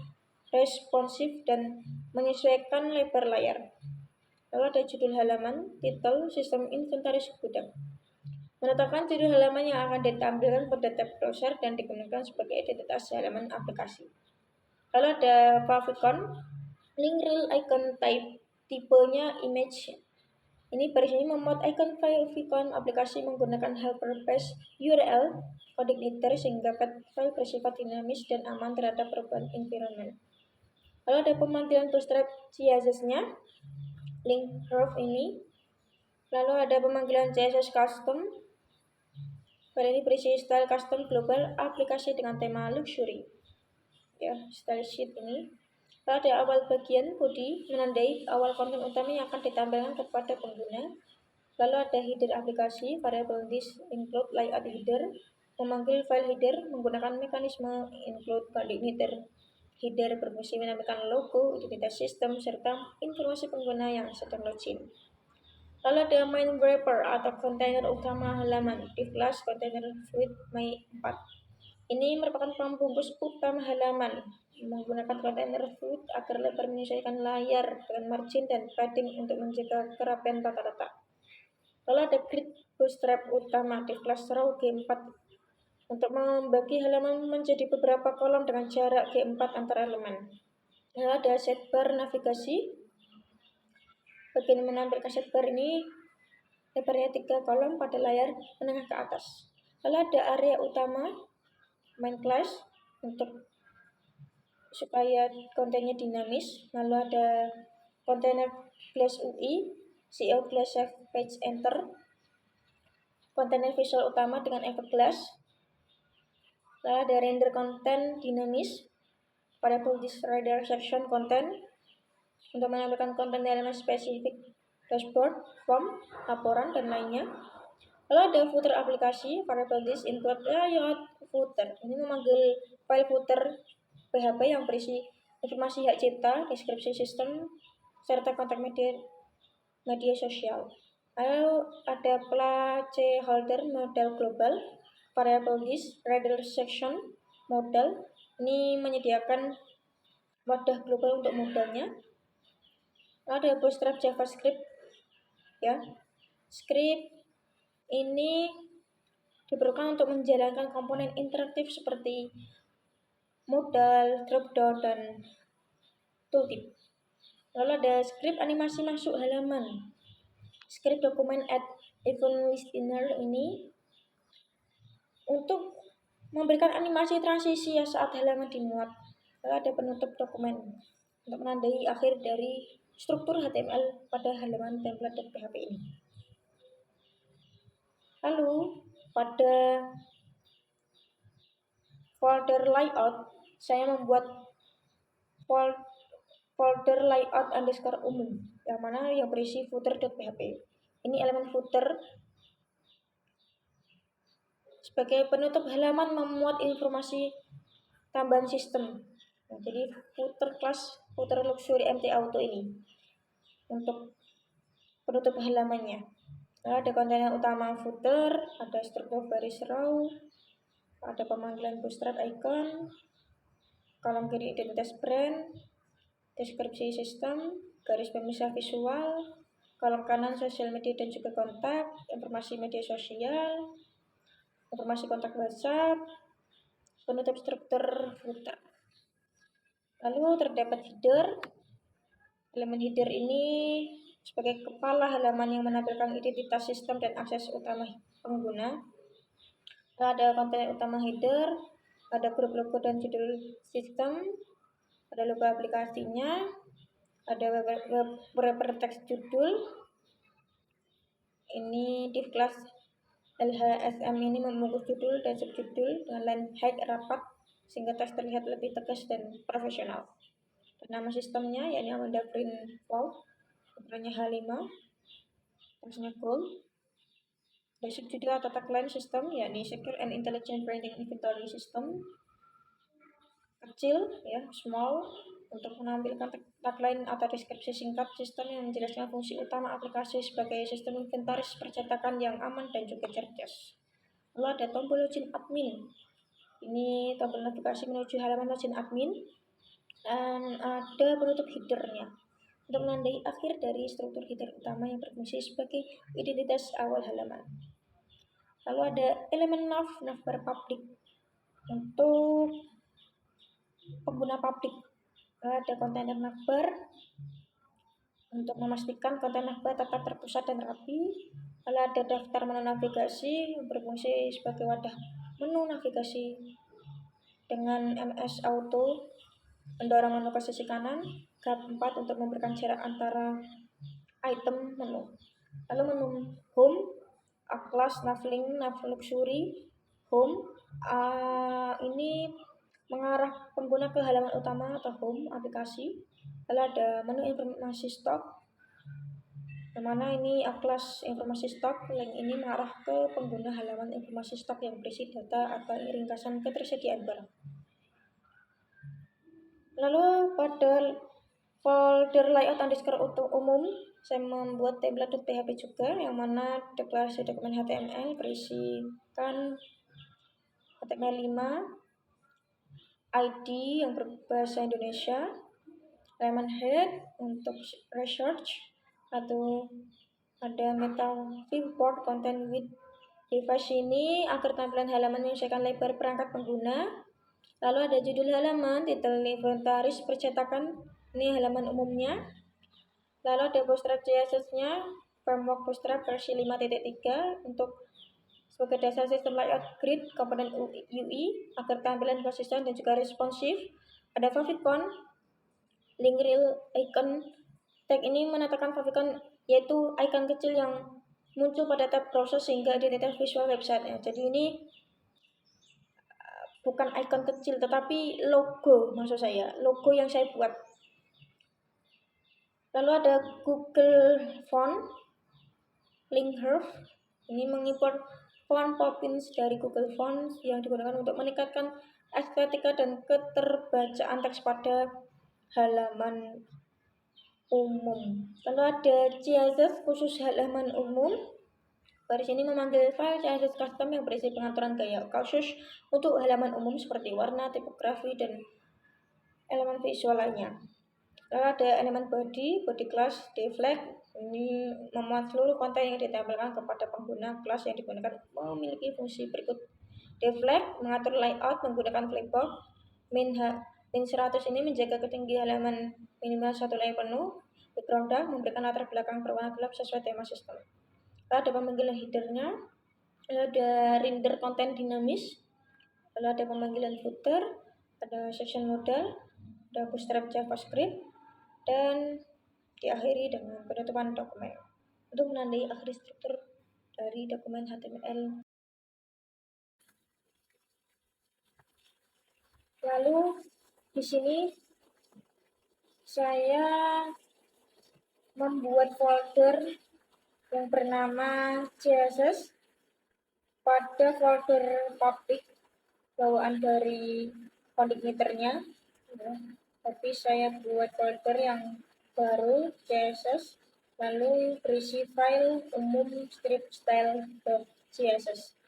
responsif dan menyesuaikan lebar layar. Lalu ada judul halaman, titel, sistem inventaris gudang. Menetapkan judul halaman yang akan ditampilkan pada tab browser dan digunakan sebagai identitas halaman aplikasi. Lalu ada favicon, link real icon type, tipenya image. Ini berisinya memuat icon favicon aplikasi menggunakan hypertext URL kode editor sehingga file bersifat dinamis dan aman terhadap perubahan environment. Lalu ada pemanggilan bootstrap CSS-nya, link ref ini. Lalu ada pemanggilan CSS custom. File ini berisi style custom global aplikasi dengan tema luxury. Ya, style sheet ini. Lalu ada awal bagian body menandai awal konten utama yang akan ditampilkan kepada pengguna. Lalu ada header aplikasi, variable this include layout header, memanggil file header menggunakan mekanisme include body header berfungsi menampilkan logo, identitas sistem, serta informasi pengguna yang sedang login. Lalu ada main wrapper atau kontainer utama halaman di kelas kontainer fluid my 4. Ini merupakan pembungkus utama halaman menggunakan kontainer fluid agar lebar menyesuaikan layar dengan margin dan padding untuk menjaga kerapian tata-tata. Lalu ada grid bootstrap utama di kelas raw G4 untuk membagi halaman menjadi beberapa kolom dengan jarak G4 antar elemen. Lalu ada sidebar navigasi. Bagian menampilkan sidebar ini lebarnya 3 kolom pada layar menengah ke atas. Lalu ada area utama main class untuk supaya kontennya dinamis. Lalu ada kontainer class UI, CO class save page enter, kontainer visual utama dengan efek glass. Lalu ada render konten dinamis, variable this render section content untuk menampilkan konten elemen spesifik, dashboard, form, laporan, dan lainnya. Lalu ada footer aplikasi, variable this include layout footer. Ini memanggil file footer PHP yang berisi informasi hak cipta, deskripsi sistem, serta kontak media sosial. Lalu ada placeholder model global, variable this render section model. Ini menyediakan wadah global untuk modelnya. Lalu ada bootstrap JavaScript, ya. Script ini diperlukan untuk menjalankan komponen interaktif seperti modal, dropdown, dan tooltip. Lalu ada script animasi masuk halaman. Script dokumen add event listener ini untuk memberikan animasi transisi ya saat halaman dimuat. Lalu ada penutup dokumen untuk menandai akhir dari struktur HTML pada halaman template.php ini. Lalu pada folder layout, saya membuat folder layout underscore umum, yang mana yang berisi footer.php. Ini elemen footer sebagai penutup halaman memuat informasi tambahan sistem. Nah, jadi footer class footer luxury empty auto ini untuk penutup halamannya. Nah, ada kontainer utama footer, ada struktur baris raw, ada pemanggilan bootstrap icon, kolom kiri identitas brand, deskripsi sistem, garis pemisah visual, kolom kanan sosial media dan juga kontak, informasi media sosial, informasi kontak WhatsApp, penutup struktur footer. Lalu terdapat header. Elemen header ini sebagai kepala halaman yang menampilkan identitas sistem dan akses utama pengguna. Lalu ada konten utama header, ada grup logo dan judul sistem, ada logo aplikasinya, ada wrapper teks judul. Ini div class LHSM ini membungkus judul dan subjudul dengan line height rapat sehingga teks terlihat lebih tegas dan profesional. Dan nama sistemnya yakni Amanda Print Wow, ukurannya H5, teksnya gold. Dari subjudul atau tagline sistem yakni Secure and Intelligent Branding Inventory System, kecil ya, small, untuk menampilkan tagline atau deskripsi singkat sistem yang menjelaskan fungsi utama aplikasi sebagai sistem inventaris percetakan yang aman dan juga cerdas. Lalu ada tombol login admin. Ini tombol navigasi menuju halaman login admin, dan ada penutup headernya untuk menandai akhir dari struktur header utama yang berfungsi sebagai identitas awal halaman. Lalu ada elemen nav bar public untuk pengguna publik. Ada kontainer navbar untuk memastikan konten navbar tetap terpusat dan rapi. Lalu ada daftar menu navigasi berfungsi sebagai wadah menu navigasi dengan MS Auto mendorong menu ke sisi kanan. Tab 4 untuk memberikan jarak antara item menu. Lalu menu home, A-class, Navlink, Navluxury, home. Ini mengarah pengguna ke halaman utama atau home aplikasi. Lalu ada menu informasi stok, yang mana ini A-class informasi stok. Link ini mengarah ke pengguna halaman informasi stok yang berisi data atau ringkasan ketersediaan barang. Lalu pada folder layout underscore umum, saya membuat template.php juga, yang mana deklarasi dokumen HTML berisikan HTML5, ID yang berbahasa Indonesia, elemen head untuk research, atau ada metal viewport content with device ini agar tampilan halaman menyesuaikan lebar perangkat pengguna. Lalu ada judul halaman, titel inventaris percetakan, ini halaman umumnya. Lalu ada Bootstrap CSS-nya, framework Bootstrap versi 5.3 untuk sebagai dasar sistem layout grid komponen UI agar tampilan konsisten dan juga responsif. Ada favicon, link reel icon. Tag ini menandakan favicon, yaitu icon kecil yang muncul pada tab browser sehingga identitas visual website-nya. Jadi ini bukan icon kecil tetapi logo, maksud saya logo yang saya buat. Lalu ada Google Font, link herb. Ini mengimpor font Poppins dari Google Fonts yang digunakan untuk meningkatkan estetika dan keterbacaan teks pada halaman umum. Lalu ada CSS khusus halaman umum. Baris ini memanggil file CSS custom yang berisi pengaturan gaya khusus untuk halaman umum seperti warna, tipografi, dan elemen visual lainnya. Lalu ada elemen body class, deflag. Ini memuat seluruh konten yang ditampilkan kepada pengguna kelas yang digunakan memiliki fungsi berikut. Deflag mengatur layout menggunakan flipboard. Min 100 ini menjaga ketinggian halaman minimal 1 layar penuh. Background dark memberikan latar belakang berwarna gelap sesuai tema sistem. Lalu ada pemanggilan headernya. Lalu ada render konten dinamis. Lalu ada pemanggilan footer. Ada section modal. Ada bootstrap JavaScript. Dan diakhiri dengan penutupan dokumen untuk menandai akhir struktur dari dokumen HTML. Lalu di sini saya membuat folder yang bernama CSS pada folder public bawaan dari contributornya. Tapi saya buat folder yang baru CSS, lalu berisi file umum strip style.css.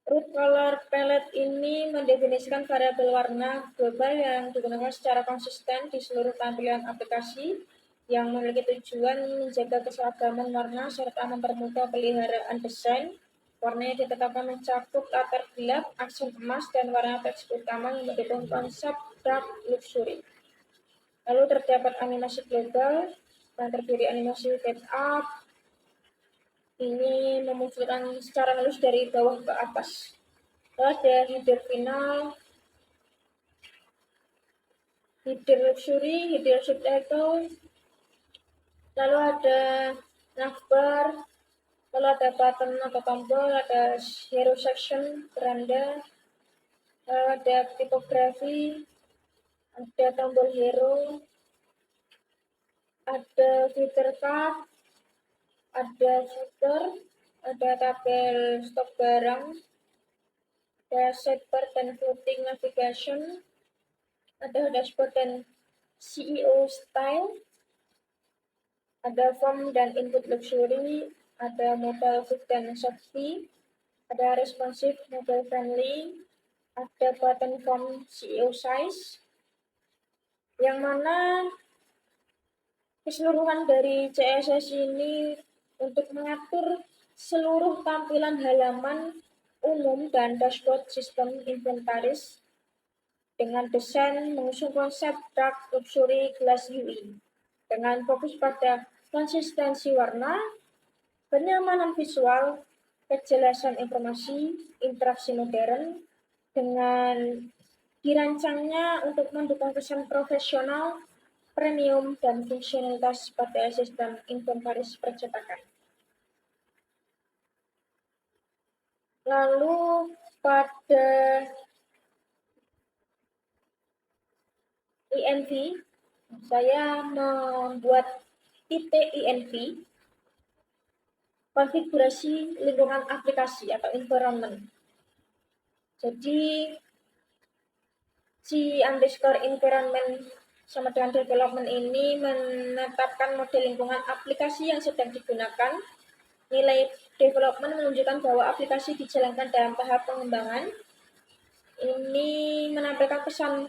Root color palette ini mendefinisikan variabel warna global yang digunakan secara konsisten di seluruh tampilan aplikasi yang memiliki tujuan menjaga keseragaman warna serta mempermudah peliharaan desain. Warnanya ditetapkan mencakup latar gelap, aksen emas, dan warna teks utama yang mendukung konsep dark luxury. Lalu terdapat animasi global yang terdiri animasi fade up. Ini memunculkan secara halus dari bawah ke atas. Lalu ada header final, header luxury, header subtitle. Lalu ada navbar, lalu ada button atau tombol, ada hero section, beranda, lalu ada tipografi, ada tombol hero, ada filter card, ada footer, ada tabel stok barang, ada sidebar dan floating navigation, ada dashboard dan CEO style, ada form dan input luxury, ada mobile fit dan safety, ada responsive mobile friendly, ada button form CEO size, yang mana keseluruhan dari CSS ini untuk mengatur seluruh tampilan halaman umum dan dashboard sistem inventaris dengan desain mengusung konsep dark luxury glass UI dengan fokus pada konsistensi warna, kenyamanan visual, kejelasan informasi, interaksi modern, dengan dirancangnya untuk mendukung kesan profesional, premium, dan fungsionalitas pada sistem inventaris percetakan. Lalu pada INV, saya membuat titik INV, konfigurasi lingkungan aplikasi atau environment. Jadi C_environment sama dengan development ini menetapkan model lingkungan aplikasi yang sedang digunakan. Nilai development menunjukkan bahwa aplikasi dijalankan dalam tahap pengembangan. Ini menampilkan pesan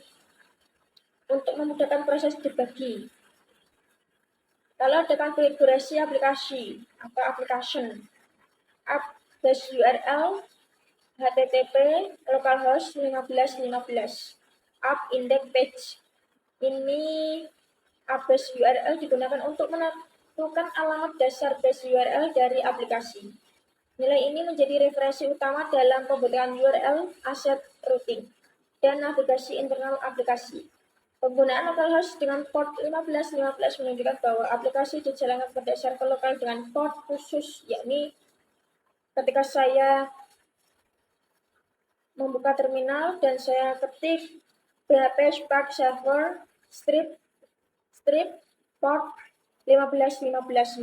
untuk memudahkan proses dibagi. Lalu ada konfigurasi aplikasi atau application. App base URL HTTP localhost 1515. App index page. Ini app base URL digunakan untuk menentukan alamat dasar base URL dari aplikasi. Nilai ini menjadi referensi utama dalam pembentukan URL, aset routing, dan navigasi internal aplikasi. Penggunaan localhost dengan port 1515 menunjukkan bahwa aplikasi dijalankan pada server lokal dengan port khusus, yakni ketika saya membuka terminal dan saya ketik PHP Spark Server strip port 1515,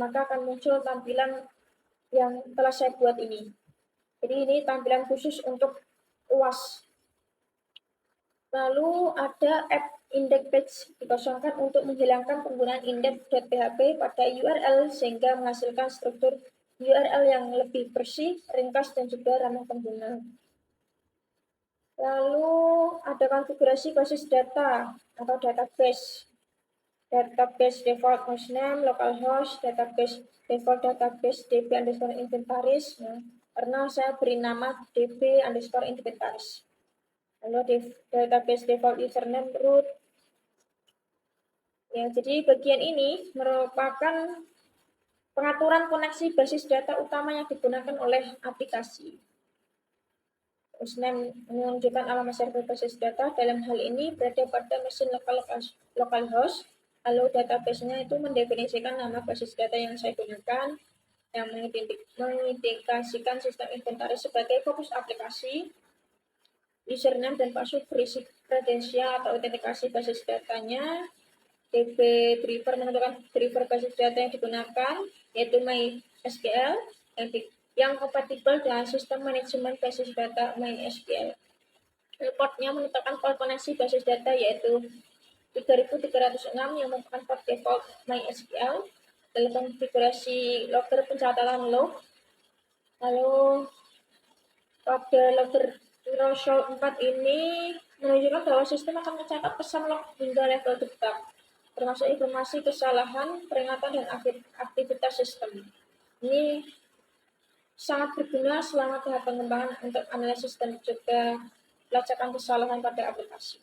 maka akan muncul tampilan yang telah saya buat ini. Jadi ini tampilan khusus untuk UAS. Lalu ada app index page dikosongkan untuk menghilangkan penggunaan index.php pada URL sehingga menghasilkan struktur URL yang lebih bersih, ringkas, dan juga ramah pengguna. Lalu ada konfigurasi basis data atau database. Database default hostname, localhost, database default database db underscore inventaris. Nah, karena saya beri nama db underscore inventaris. Lalu database default username root. Ya, jadi bagian ini merupakan pengaturan koneksi basis data utama yang digunakan oleh aplikasi. Hostname menunjukkan alamat server basis data, dalam hal ini berada pada mesin localhost. Lalu database-nya itu mendefinisikan nama basis data yang saya gunakan, yang mengindikasikan sistem inventaris sebagai fokus aplikasi. Username dan password berisi kredensial atau autentikasi basis datanya. DB driver menentukan driver basis data yang digunakan, yaitu MySQL yang kompatibel dengan sistem manajemen basis data MySQL. Portnya menetapkan port koneksi basis data yaitu 3306 yang merupakan port default MySQL. Lalu konfigurasi logger pencatatan log. Lalu pada logger threshold 4 ini menunjukkan bahwa sistem akan mencatat pesan log hingga level debug, termasuk informasi kesalahan, peringatan, dan aktivitas sistem. Ini sangat berguna selama tahap pengembangan untuk analisis dan juga pelacakan kesalahan pada aplikasi.